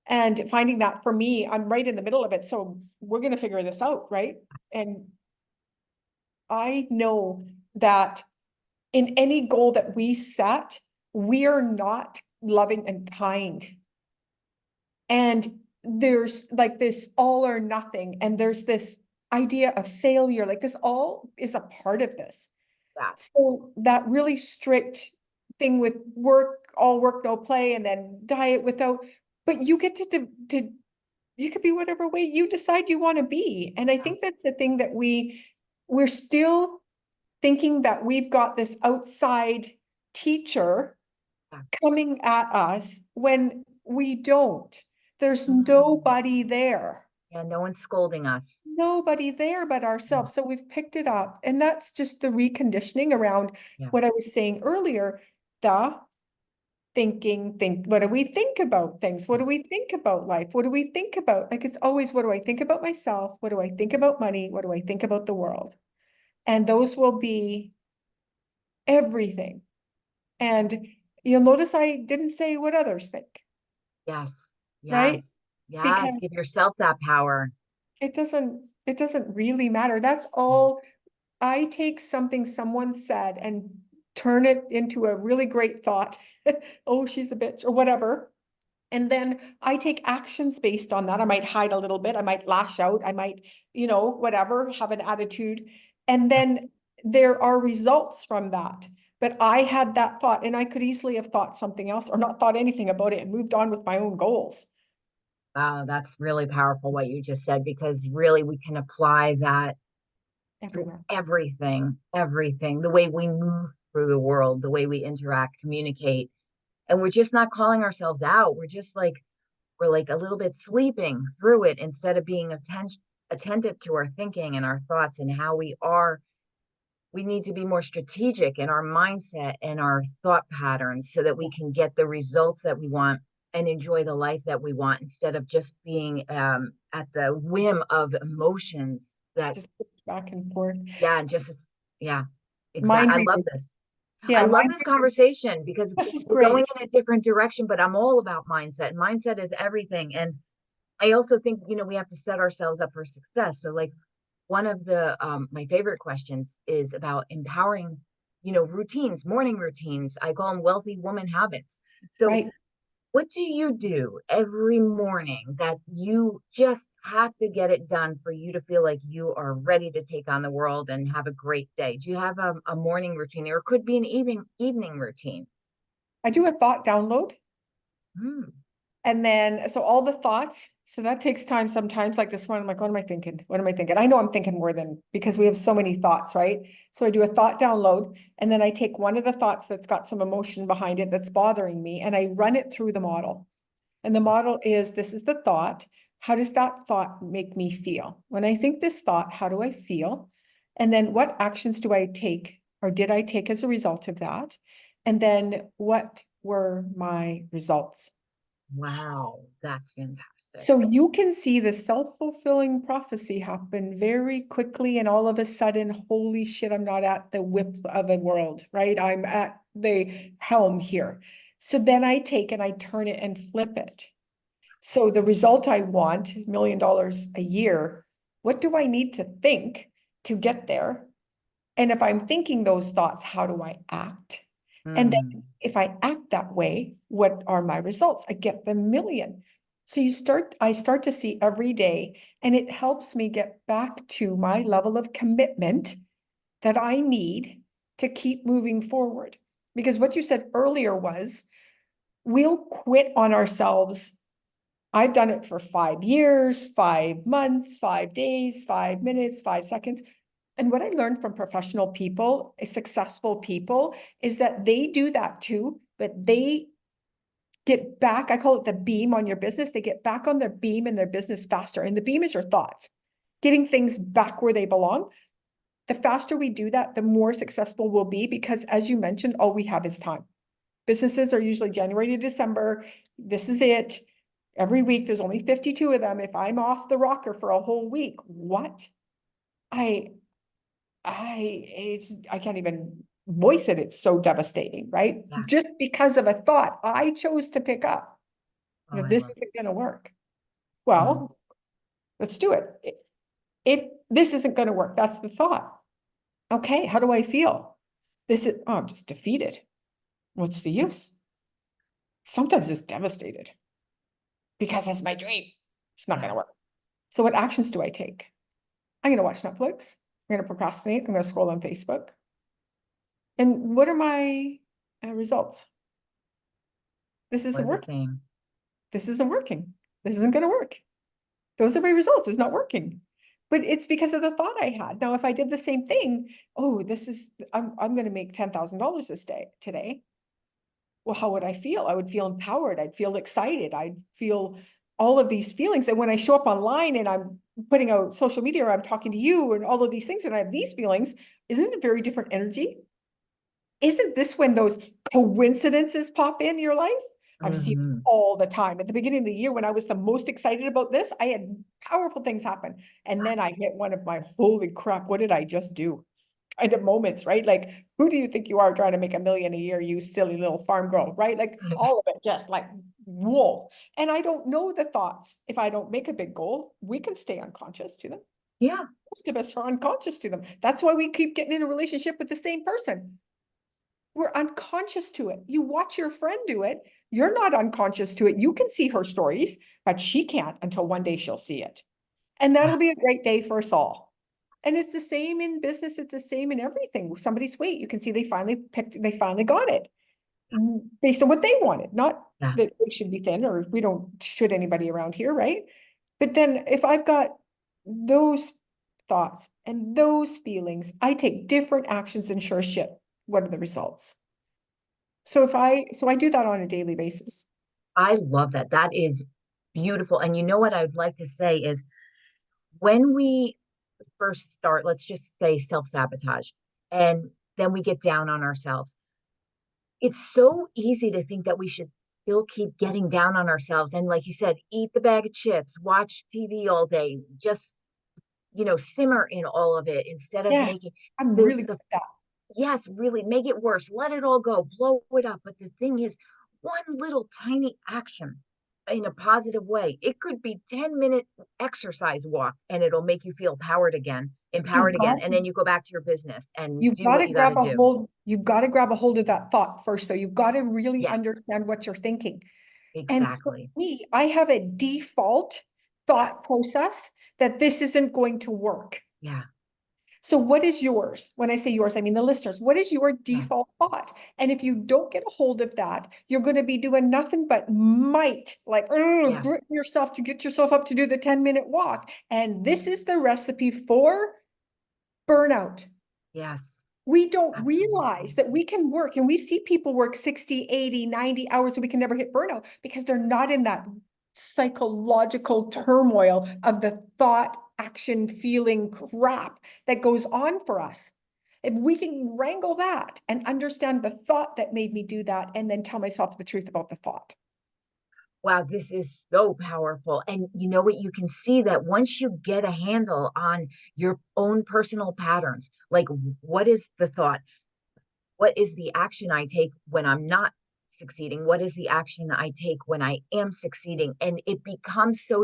And finding that for me, I'm right in the middle of it. So we're going to figure this out, right? And I know that in any goal that we set, we are not loving and kind. And there's like this all or nothing. And there's this idea of failure. Like this all is a part of this. Yes. So that really strict thing with work, all work, no play, and then diet without, but you get to you could be whatever way you decide you want to be. And I think Yes. that's the thing that we're still thinking that we've got this outside teacher Yeah. coming at us when we don't. There's Mhm. nobody there. Yeah. No one's scolding us. Nobody there but Yeah. ourselves. So we've picked it up. And that's just the reconditioning around Yeah. what I was saying earlier. The think, what do we think about things? What do we think about life? What do we think about? Like it's always, what do I think about myself? What do I think about money? What do I think about the world? And those will be everything. And you'll notice I didn't say what others think, Yes. right? Yes. Yes. Because Give yourself that power. it doesn't really matter. That's all. I take something someone said and turn it into a really great thought. Oh, she's a bitch or whatever. And then I take actions based on that. I might hide a little bit. I might lash out. I might, whatever, have an attitude. And then there are results from that. But I had that thought and I could easily have thought something else or not thought anything about it and moved on with my own goals. Wow, that's really powerful what you just said because really we can apply that to Everywhere. everything, everything, the way we move through the world, the way we interact, communicate. And we're just not calling ourselves out. We're like a little bit sleeping through it instead of being attentive to our thinking and our thoughts and how we are. We need to be more strategic in our mindset and our thought patterns so that we can get the results that we want and enjoy the life that we want instead of just being at the whim of emotions that, Just back and forth. yeah, and just, yeah, exactly. Mind I love readers. this. I Yeah, love mind this readers. conversation because This is we're going great. in a different direction, but I'm all about mindset. Mindset is everything. And I also think, we have to set ourselves up for success. So like one of the my favorite questions is about empowering, routines, morning routines. I call them wealthy woman habits. So Right. What do you do every morning that you just have to get it done for you to feel like you are ready to take on the world and have a great day? Do you have a morning routine, or it could be an evening routine? I do a thought download. Hmm. And then, so all the thoughts, so that takes time sometimes, like this one, I'm like, what am I thinking? What am I thinking? I know I'm thinking more than, because we have so many thoughts, right? So I do a thought download, and then I take one of the thoughts that's got some emotion behind it that's bothering me, and I run it through the model. And the model is, this is the thought. How does that thought make me feel? When I think this thought, how do I feel? And then what actions do I take, or did I take as a result of that? And then what were my results? Wow, that's fantastic. So you can see the self-fulfilling prophecy happen very quickly, and all of a sudden, holy shit, I'm not at the whip of a world, right? I'm at the helm here. So then I take and I turn it and flip it. So the result I want, $1 million a year, what do I need to think to get there? And if I'm thinking those thoughts, how do I act? And then Hmm. if I act that way, what are my results? I get the million. So I start to see every day, and it helps me get back to my level of commitment that I need to keep moving forward. Because what you said earlier was, we'll quit on ourselves. I've done it for 5 years, 5 months, 5 days, 5 minutes, 5 seconds. And what I learned from professional people, successful people, is that they do that too, but they get back. I call it the beam on your business. They get back on their beam in their business faster. And the beam is your thoughts, getting things back where they belong. The faster we do that, the more successful we'll be, because as you mentioned, all we have is time. Businesses are usually January to December. This is it. Every week, there's only 52 of them. If I'm off the rocker for a whole week, what? I I can't even voice it. It's so devastating, right? Yeah. Just because of a thought I chose to pick up Oh, that I this love isn't going to work. it. Mm. Well, let's do it. If this isn't going to work, that's the thought. Okay, how do I feel? I'm just defeated. What's the use? Sometimes it's devastated because it's my dream. It's not going to Yes. work. So what actions do I take? I'm going to watch Netflix. I'm going to procrastinate. I'm going to scroll on Facebook. And what are my results? This Or isn't the working. same. This isn't working. This isn't going to work. Those are my results. It's not working. But it's because of the thought I had. Now, if I did the same thing, I'm going to make $10,000 this day today. Well, how would I feel? I would feel empowered. I'd feel excited. I'd feel all of these feelings. And when I show up online and I'm putting out social media, or I'm talking to you and all of these things, and I have these feelings, isn't it a very different energy? Isn't this when those coincidences pop in your life? I've seen it Hmm. all the time. At the beginning of the year, when I was the most excited about this, I had powerful things happen. And then I hit one of my, holy crap, what did I just do? Kind of moments, right? Like, who do you think you are trying to make $1 million a year, you silly little farm girl, right? Like all of it, just like, whoa. And I don't know the thoughts. If I don't make a big goal, we can stay unconscious to them. Yeah. Most of us are unconscious to them. That's why we keep getting in a relationship with the same person. We're unconscious to it. You watch your friend do it. You're not unconscious to it. You can see her stories, but she can't until one day she'll see it. And Yeah. that'll be a great day for us all. And it's the same in business. It's the same in everything. Somebody's weight, you can see they finally got it based on what they wanted. Not Yeah. that they should be thin, or we don't should anybody around here, right? But then if I've got those thoughts and those feelings, I take different actions and sure shit. What are the results? So I do that on a daily basis. I love that. That is beautiful. And you know what I'd like to say is, when we first start, let's just say self-sabotage, and then we get down on ourselves, it's so easy to think that we should still keep getting down on ourselves. And like you said, eat the bag of chips, watch TV all day, just, simmer in all of it instead of Yeah, making I'm the really good the at that. yes, really make it worse. Let it all go, blow it up. But the thing is, one little tiny action in a positive way, it could be 10-minute exercise walk, and it'll make you feel You've empowered again. got And then you go back to your business and you've do got what to you got to grab a do. hold, you've got to grab a hold of that thought first. So you've got to really Yes. understand what you're thinking. And for Exactly. me, I have a default thought process that this isn't going to work. Yeah. So what is yours? When I say yours, I mean the listeners. What is your Yeah. default thought? And if you don't get a hold of that, you're going to be doing nothing but might, like Yeah. grit yourself to get yourself up to do the 10-minute walk. And this is the recipe for burnout. Yes. We don't realize Absolutely. that we can work, and we see people work 60, 80, 90 hours and we can never hit burnout because they're not in that psychological turmoil of the thought, action, feeling crap that goes on for us. If we can wrangle that and understand the thought that made me do that, and then tell myself the truth about the thought. Wow, this is so powerful. And you know what? You can see that once you get a handle on your own personal patterns, like what is the thought? What is the action I take when I'm not succeeding? What is the action I take when I am succeeding? And it becomes so,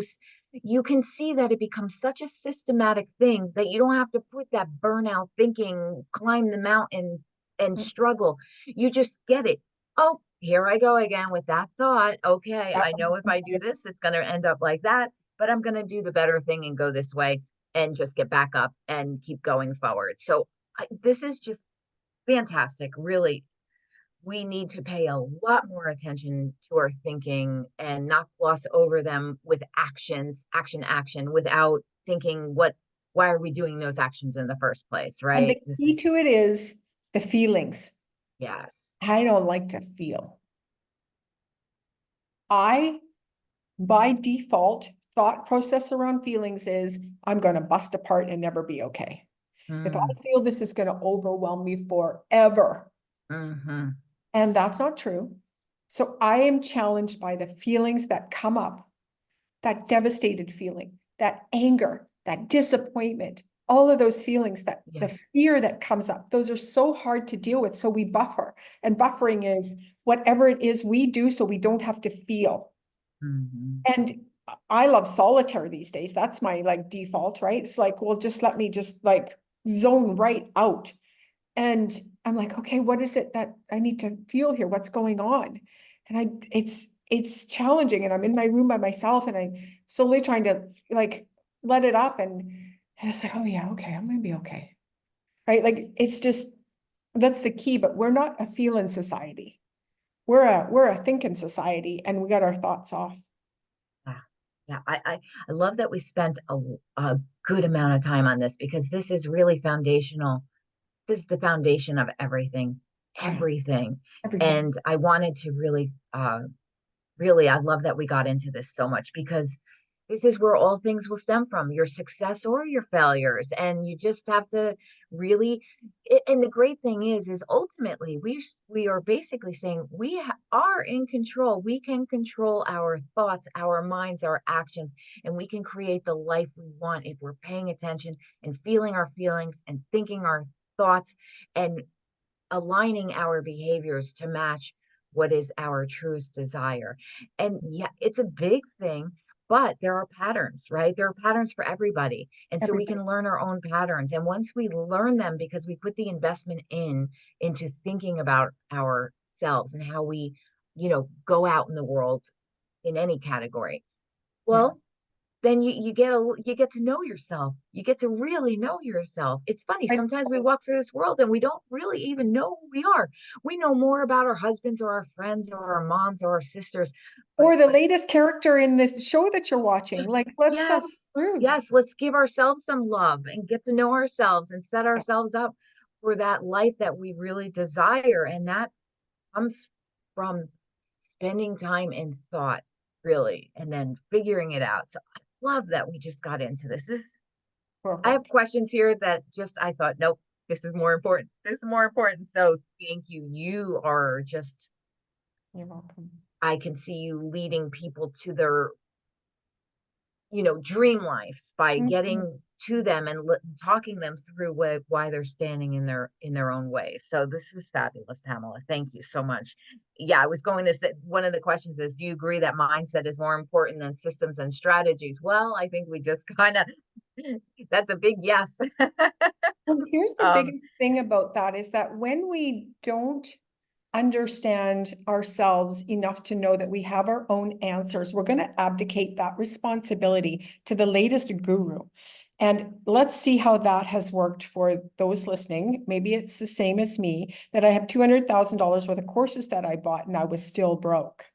you can see that it becomes such a systematic thing that you don't have to put that burnout thinking, climb the mountain and Mm, struggle. You just get it. Oh, here I go again with that thought. Okay, that I know if I do was- this, it's going to end up like that, but I'm going to do the better thing and go this way and just get back up and keep going forward. So this is just fantastic. Really, we need to pay a lot more attention to our thinking and not gloss over them with actions, action, without thinking why are we doing those actions in the first place, And the right? This key is, to it is the feelings. yes. I don't like to feel. I by default, thought process around feelings is I'm going to bust apart and never be okay. If I Mm, feel this is going to overwhelm me forever, hmm. and that's not true. So I am challenged by the feelings that come up, that devastated feeling, that anger, that disappointment, all of those feelings, that the Yes. fear that comes up, those are so hard to deal with. So we buffer. And buffering is whatever it is we do so we don't have to feel. Hmm. And I love solitaire these days. That's my like default, right? It's like, well, just let me just like zone right out. And I'm like, okay, what is it that I need to feel here? What's going on? And it's challenging. And I'm in my room by myself and I'm slowly trying to like let it up. And it's like, oh yeah, okay, I'm gonna be okay. Right? Like it's just that's the key, but we're not a feeling society. We're a thinking society and we got our thoughts off. Yeah. Yeah. I love that we spent a good amount of time on this because this is really foundational. This is the foundation of everything, Yeah, everything. everything. And I wanted to really, I love that we got into this so much because this is where all things will stem from, your success or your failures. And you just have to really, and the great thing is ultimately we are basically saying are in control. We can control our thoughts, our minds, our actions, and we can create the life we want if we're paying attention and feeling our feelings and thinking our thoughts and aligning our behaviors to match what is our truest desire. And yeah, it's a big thing, but there are patterns, right? There are patterns for everybody. And so we Everybody. can learn our own patterns. And once we learn them, because we put the investment into thinking about ourselves and how we, go out in the world in any category. Yeah. Well, then you get to know yourself. You get to really know yourself. It's funny. I, Sometimes we walk through this world and we don't really even know who we are. We know more about our husbands or our friends or our moms or our sisters. But or it's the like, latest character in this show that you're watching. Like, let's tell the yes, truth. yes, let's give ourselves some love and get to know ourselves and set Yeah, ourselves up for that life that we really desire. And that comes from spending time in thought, really, and then figuring it out. So I love that we just got into this. I have perfect. questions here that just I thought, nope, this is more important. This is more important. So thank you. You are just, You're welcome. I can see you leading people to their, dream lives by Mhm. getting to them and talking them through why they're standing in their own way. So this was fabulous, Pamela. Thank you so much. Yeah, I was going to say one of the questions is, do you agree that mindset is more important than systems and strategies? Well, I think we just kind of that's a big yes. Well, here's the um, biggest thing about that is that when we don't understand ourselves enough to know that we have our own answers. We're going to abdicate that responsibility to the latest guru. And let's see how that has worked for those listening. Maybe it's the same as me, that I have $200,000 worth of courses that I bought and I was still broke.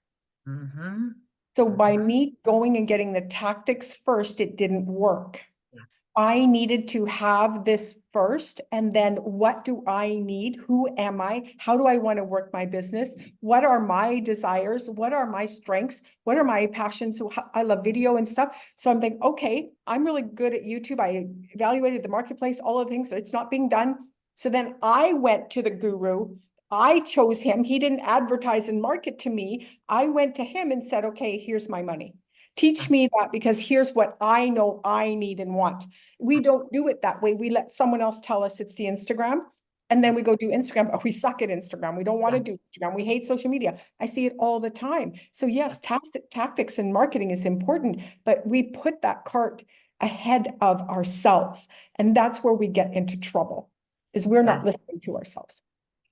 Mm-hmm. So by Mm-hmm. me going and getting the tactics first, it didn't work. Yeah. I needed to have this first, and then what do I need? Who am I? How do I want to work my business? What are my desires? What are my strengths? What are my passions? So I love video and stuff. So I'm thinking, okay, I'm really good at YouTube. I evaluated the marketplace, all of the things. It's not being done. So then I went to the guru. I chose him. He didn't advertise and market to me. I went to him and said, okay, here's my money. Yeah. Teach me that, because here's what I know I need and want. We don't do it that way. We let someone else tell us it's the Instagram, and then we go do Instagram, but we suck at Instagram. We don't want Yeah. to do Instagram. We hate social media. I see it all the time. So yes, tactics and marketing is important, but we put that cart ahead of ourselves. And that's where we get into trouble, is we're not Yes. listening to ourselves.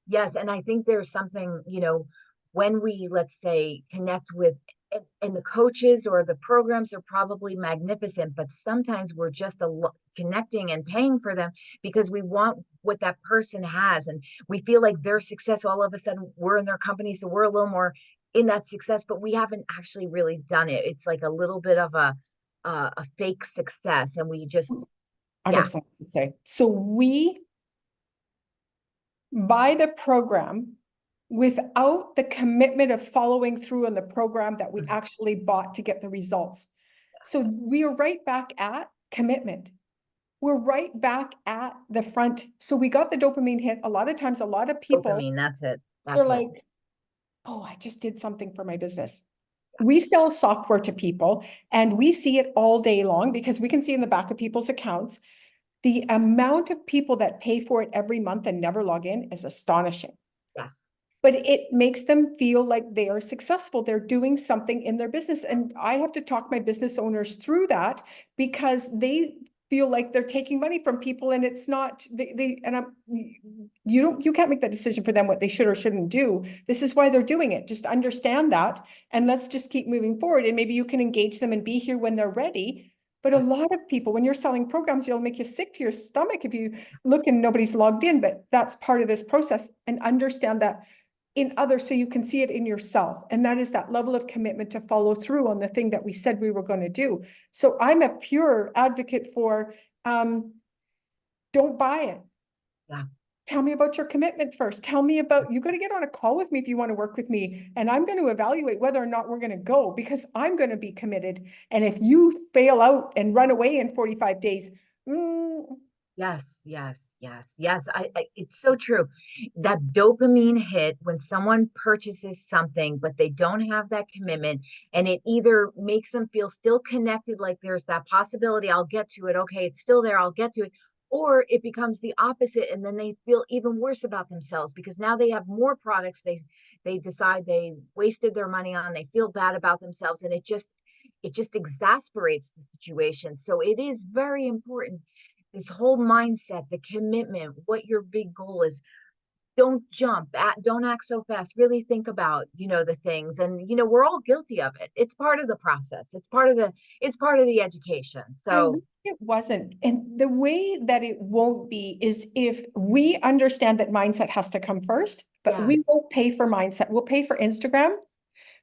Yes, and I think there's something, when we, let's say, connect with, and the coaches or the programs are probably magnificent, but sometimes we're just connecting and paying for them because we want what that person has, and we feel like their success, all of a sudden we're in their company, so we're a little more in that success, but we haven't actually really done it. It's like a little bit of a fake success, and we just, I got yeah. something to say. So we buy the program without the commitment of following through on the program that we actually bought to get the results. So we are right back at commitment. We're right back at the front. So we got the dopamine hit. A lot of times, a lot of people, Dopamine, that's it. they're That's it. like, oh, I just did something for my business. We sell software to people and we see it all day long because we can see in the back of people's accounts. The amount of people that pay for it every month and never log in is astonishing. Yes. But it makes them feel like they are successful. They're doing something in their business. And I have to talk my business owners through that, because they feel like they're taking money from people, and it's not, you can't make that decision for them what they should or shouldn't do. This is why they're doing it. Just understand that, and let's just keep moving forward. And maybe you can engage them and be here when they're ready. But a Yes. lot of people, when you're selling programs, you'll make you sick to your stomach if you look and nobody's logged in, but that's part of this process. And understand that in others, so you can see it in yourself. And that is that level of commitment to follow through on the thing that we said we were going to do. So I'm a pure advocate for, don't buy it. Yeah. Tell me about your commitment first. Tell me about, you got to get on a call with me if you want to work with me. And I'm going to evaluate whether or not we're going to go, because I'm going to be committed. And if you fail out and run away in 45 days, Yes, yes, yes, yes. It's so true. That dopamine hit when someone purchases something, but they don't have that commitment, and it either makes them feel still connected, like there's that possibility, I'll get to it. Okay, it's still there, I'll get to it. Or it becomes the opposite, and then they feel even worse about themselves because now they have more products they decide they wasted their money on, they feel bad about themselves, and it just exasperates the situation. So it is very important, this whole mindset, the commitment, what your big goal is. Don't act so fast. Really think about, the things. And, we're all guilty of it. It's part of the process. It's part of the education. I So wish it wasn't. And the way that it won't be is if we understand that mindset has to come first, but we yes. won't pay for mindset. We'll pay for Instagram,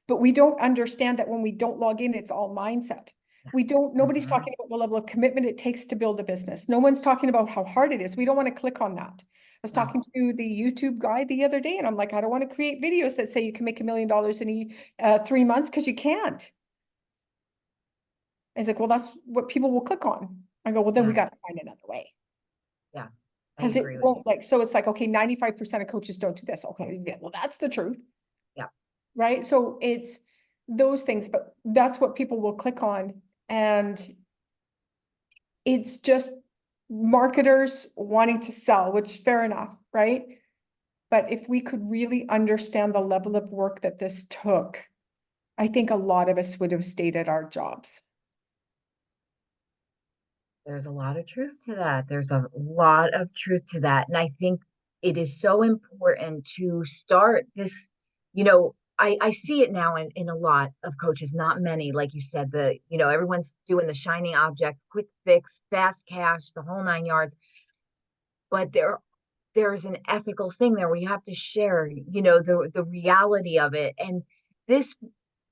but we don't understand that when we don't log in, it's all mindset. Yeah. Nobody's Mhm. talking about the level of commitment it takes to build a business. No one's talking about how hard it is. We don't want to click on that. I was No. talking to the YouTube guy the other day, and I'm like, I don't want to create videos that say you can make $1 million in 3 months, because you can't. He's like, well, that's what people will click on. I go, well, then we Yeah. got to find another way. Yeah. I Because it agree with you. won't, like, so it's like, okay, 95% of coaches don't do this. Okay, yeah, well, that's the truth, Yeah. right? So it's those things, but that's what people will click on. And it's just marketers wanting to sell, which fair enough, right? But if we could really understand the level of work that this took, I think a lot of us would have stayed at our jobs. There's a lot of truth to that. There's a lot of truth to that. And I think it is so important to start this, you know, I see it now in a lot of coaches, not many, like you said, everyone's doing the shining object, quick fix, fast cash, the whole 9 yards. But there's an ethical thing there where you have to share, the reality of it. And this,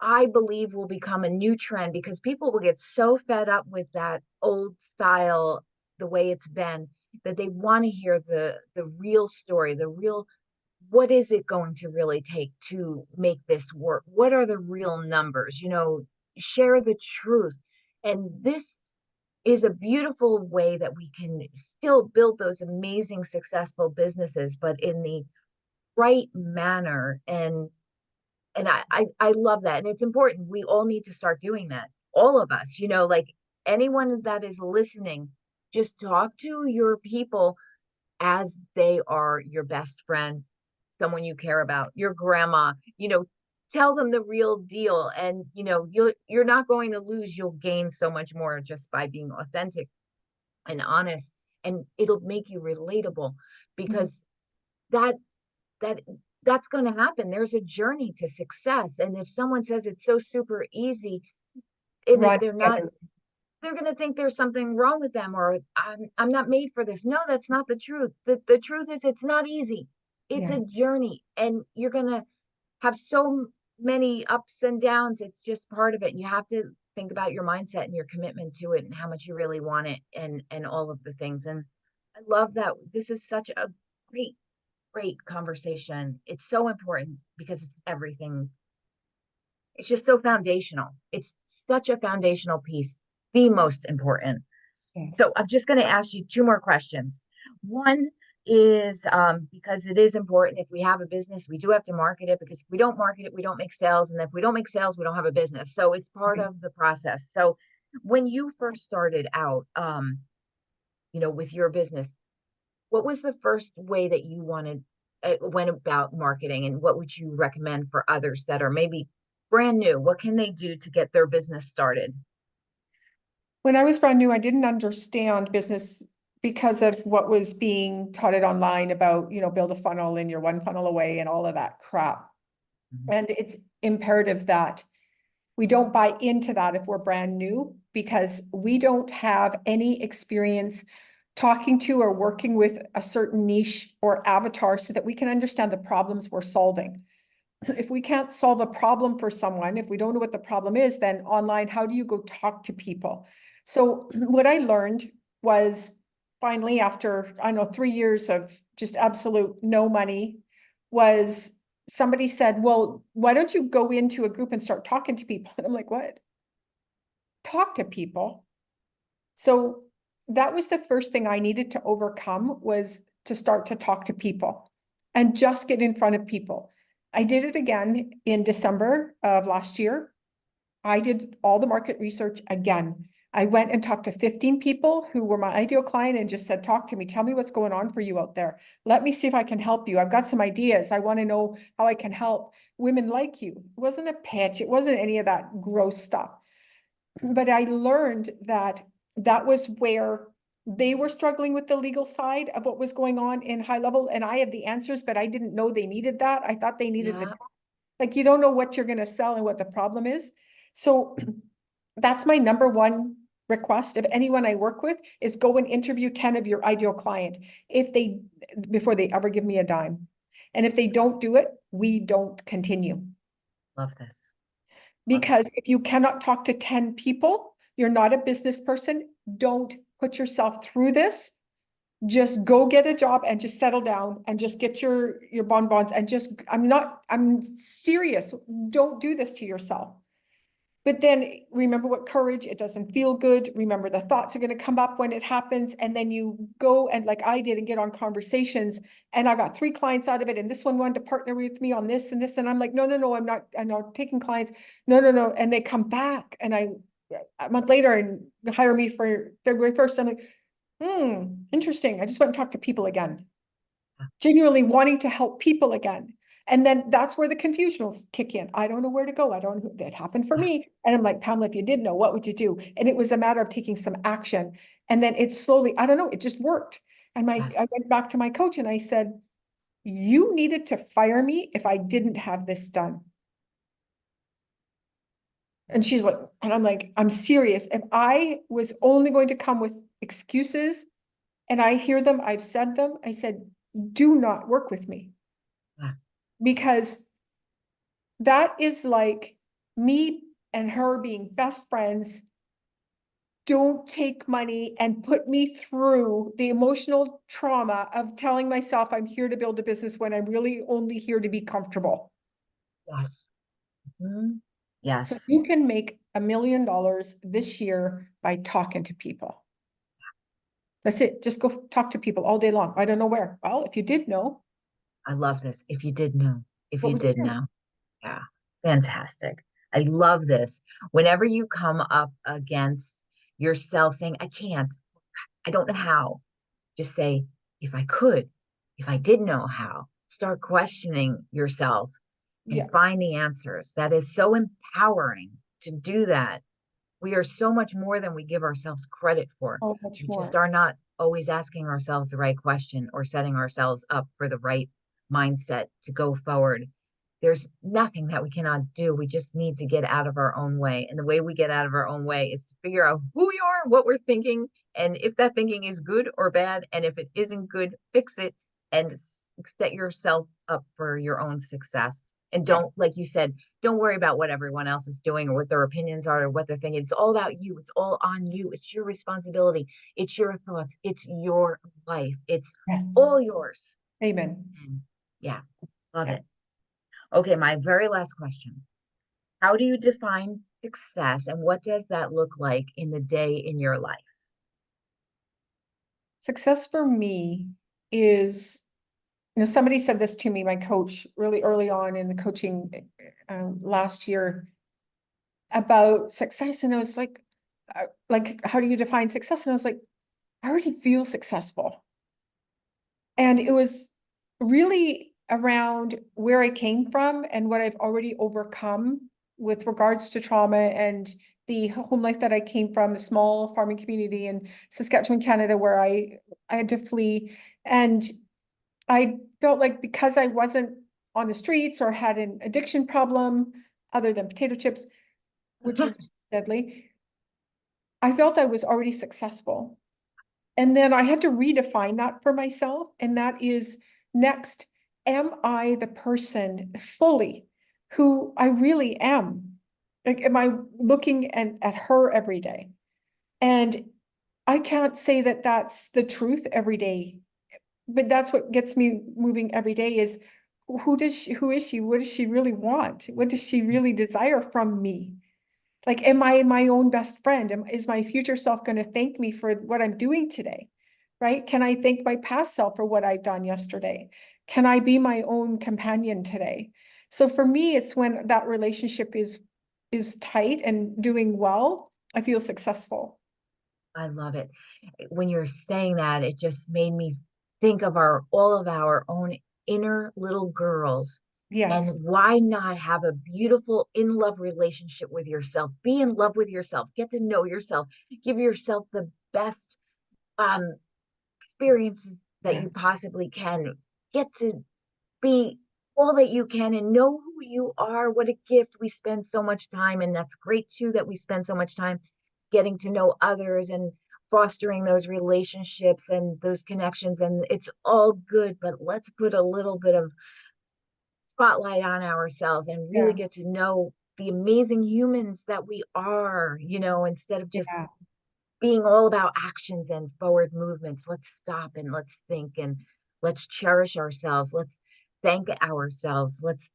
I believe, will become a new trend because people will get so fed up with that old style, the way it's been, that they want to hear the real story, the real, what is it going to really take to make this work? What are the real numbers? Share the truth. And this is a beautiful way that we can still build those amazing, successful businesses, but in the right manner. And I love that. And it's important. We all need to start doing that. All of us, like anyone that is listening, just talk to your people as they are your best friend, someone you care about, your grandma, tell them the real deal. And you're not going to lose, you'll gain so much more just by being authentic and honest. And it'll make you relatable Mhm. because that that that's going to happen. There's a journey to success. And if someone says it's so super easy, and if Run they're not, together. they're going to think there's something wrong with them, or I'm not made for this. No, that's not the truth. The truth is it's not easy. It's Yeah. a journey, and you're going to have so many ups and downs. It's just part of it. And you have to think about your mindset and your commitment to it and how much you really want it, and all of the things. And I love that this is such a great, great conversation. It's so important because it's everything. It's just so foundational. It's such a foundational piece, the most important. So Yes. I'm just going to ask you two more questions. One is, because it is important, if we have a business, we do have to market it, because if we don't market it, we don't make sales. And if we don't make sales, we don't have a business. So it's part Right. of the process. So when you first started out, with your business, what was the first way that you went about marketing, and what would you recommend for others that are maybe brand new? What can they do to get their business started? When I was brand new, I didn't understand business because of what was being taught it online about, build a funnel and you're one funnel away and all of that crap. Mhm. And it's imperative that we don't buy into that if we're brand new, because we don't have any experience talking to or working with a certain niche or avatar so that we can understand the problems we're solving. If we can't solve a problem for someone, if we don't know what the problem is, then online, how do you go talk to people? So what I learned was, finally, after, I know, 3 years of just absolute no money, was somebody said, well, why don't you go into a group and start talking to people? And I'm like, what? Talk to people? So that was the first thing I needed to overcome, was to start to talk to people and just get in front of people. I did it again in December of last year. I did all the market research again. I went and talked to 15 people who were my ideal client and just said, talk to me, tell me what's going on for you out there. Let me see if I can help you. I've got some ideas. I want to know how I can help women like you. It wasn't a pitch. It wasn't any of that gross stuff. But I learned that that was where they were struggling with the legal side of what was going on in high level. And I had the answers, but I didn't know they needed that. I thought they needed Yeah, like, you don't know what you're going to sell and what the problem is. So that's my number one request of anyone I work with, is go and interview 10 of your ideal client if they, before they ever give me a dime. And if they don't do it, we don't continue. love this. Love Because this. if you cannot talk to 10 people, you're not a business person. Don't put yourself through this. Just go get a job and just settle down and just get your bonbons and just, I'm serious. Don't do this to yourself. But then remember what courage, it doesn't feel good. Remember the thoughts are going to come up when it happens. And then you go and, like I did, and get on conversations. And I got 3 clients out of it. And this one wanted to partner with me on this and this. And I'm like, no, no, no, I'm not taking clients. No, no, no. And they come back, and a month later, and hire me for February 1st. I'm like, interesting. I just went and talked to people again, genuinely wanting to help people again. And then that's where the confusion will kick in. I don't know where to go. I don't know. That happened for me. And I'm like, Pamela, if you did know, what would you do? And it was a matter of taking some action. And then it slowly, I don't know, it just worked. And I Yes. went back to my coach and I said, you needed to fire me if I didn't have this done. And she's like, and I'm like, I'm serious. If I was only going to come with excuses and I hear them, I've said them, I said, do not work with me Yeah. because that is like me and her being best friends. Don't take money and put me through the emotional trauma of telling myself I'm here to build a business when I'm really only here to be comfortable. Yes. Mhm. So Yes. you can make $1 million this year by talking to people. That's it. Just go talk to people all day long. I don't know where. Well, if you did know, I love this. If you did know, if what you would you did do? know. Yeah. Fantastic. I love this. Whenever you come up against yourself saying, I can't, I don't know how, just say, if I could, if I did know how, start questioning yourself and Yes. find the answers. That is so empowering to do that. We are so much more than we give ourselves credit for. Oh, much We just more. are not always asking ourselves the right question or setting ourselves up for the right mindset to go forward. There's nothing that we cannot do. We just need to get out of our own way. And the way we get out of our own way is to figure out who we are, what we're thinking, and if that thinking is good or bad. And if it isn't good, fix it and set yourself up for your own success. And Yeah. don't, like you said, don't worry about what everyone else is doing or what their opinions are or what they're thinking. It's all about you. It's all on you. It's your responsibility. It's your thoughts. It's your life. It's Yes. all yours. Amen. And yeah, love Yeah. it. Okay, my very last question. How do you define success and what does that look like in the day in your life? Success for me is, somebody said this to me, my coach, really early on in the coaching last year about success. And I was like, how do you define success? And I was like, I already feel successful. And it was really around where I came from and what I've already overcome with regards to trauma and the home life that I came from, a small farming community in Saskatchewan, Canada, where I had to flee. And I felt like because I wasn't on the streets or had an addiction problem other than potato chips, which are just deadly, I felt I was already successful. And then I had to redefine that for myself. And that is next, am I the person fully who I really am? Like, am I looking at her every day? And I can't say that that's the truth every day, but that's what gets me moving every day is who is she? What does she really want? What does she really desire from me? Like, am I my own best friend? Is my future self going to thank me for what I'm doing today? Right? Can I thank my past self for what I've done yesterday? Can I be my own companion today? So for me, it's when that relationship is tight and doing well, I feel successful. I love it. When you're saying that, it just made me think of our all of our own inner little girls. Yes. And why not have a beautiful in love relationship with yourself? Be in love with yourself. Get to know yourself. Give yourself the best um experiences that Yeah. you possibly can. Get to be all that you can and know who you are. What a gift. We spend so much time, and that's great too that we spend so much time getting to know others and fostering those relationships and those connections. And it's all good, but let's put a little bit of spotlight on ourselves and really Yeah. get to know the amazing humans that we are, instead of just Yeah. being all about actions and forward movements. Let's stop and let's think and let's cherish ourselves. Let's thank ourselves. Let's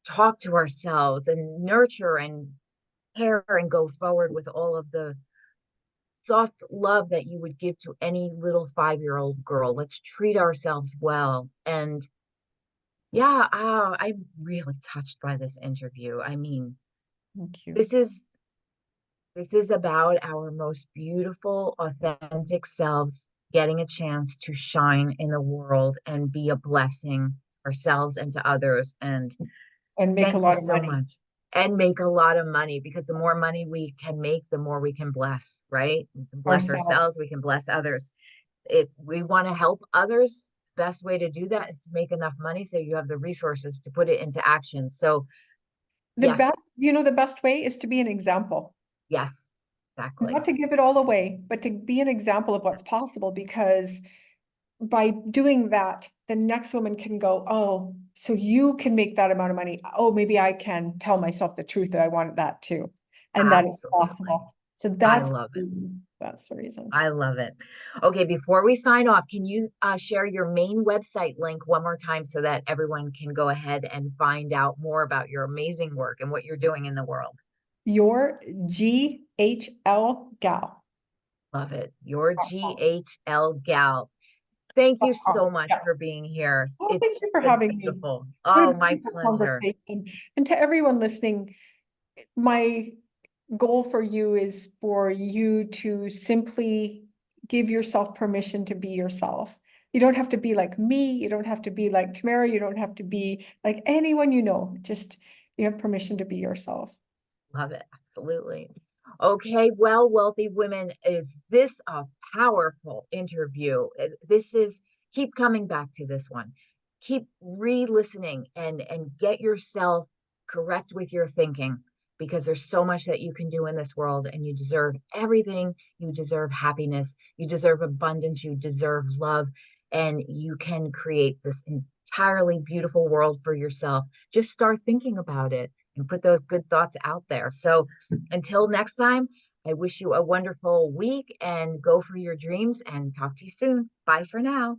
talk to ourselves and nurture and care and go forward with all of the soft love that you would give to any little 5-year-old girl. Let's treat ourselves well. And yeah, I'm really touched by this interview. I mean, Thank you. this is this is about our most beautiful, authentic selves getting a chance to shine in the world and be a blessing ourselves and to others. And And make a thank you lot of so money much. And make a lot of money because the more money we can make, the more we can bless, right? We can bless ourselves. ourselves, we can bless others. If we want to help others, best way to do that is to make enough money so you have the resources to put it into action. So, The yes, best, the best way is to be an example, yes, exactly. not to give it all away, but to be an example of what's possible, because by doing that, the next woman can go, oh, so you can make that amount of money. Oh, maybe I can tell myself the truth that I want that too, and that it's Absolutely. possible. So I love it. that's the reason. I love it. Okay, before we sign off, can you share your main website link one more time so that everyone can go ahead and find out more about your amazing work and what you're doing in the world? Your GHL gal. Love it. Your GHL gal. Thank you so much Yeah. for being here. Well, It's thank just you for been having me. beautiful. What a Oh, my beautiful pleasure. conversation. And to everyone listening, my goal for you is for you to simply give yourself permission to be yourself. You don't have to be like me. You don't have to be like Tamara. You don't have to be like anyone you know. Just you have permission to be yourself. Love it. Absolutely. Okay, well, wealthy women, is this a powerful interview? This is, keep coming back to this one. Keep re-listening and get yourself correct with your thinking because there's so much that you can do in this world and you deserve everything. You deserve happiness. You deserve abundance. You deserve love. And you can create this entirely beautiful world for yourself. Just start thinking about it and put those good thoughts out there. So until next time, I wish you a wonderful week and go for your dreams and talk to you soon. Bye for now.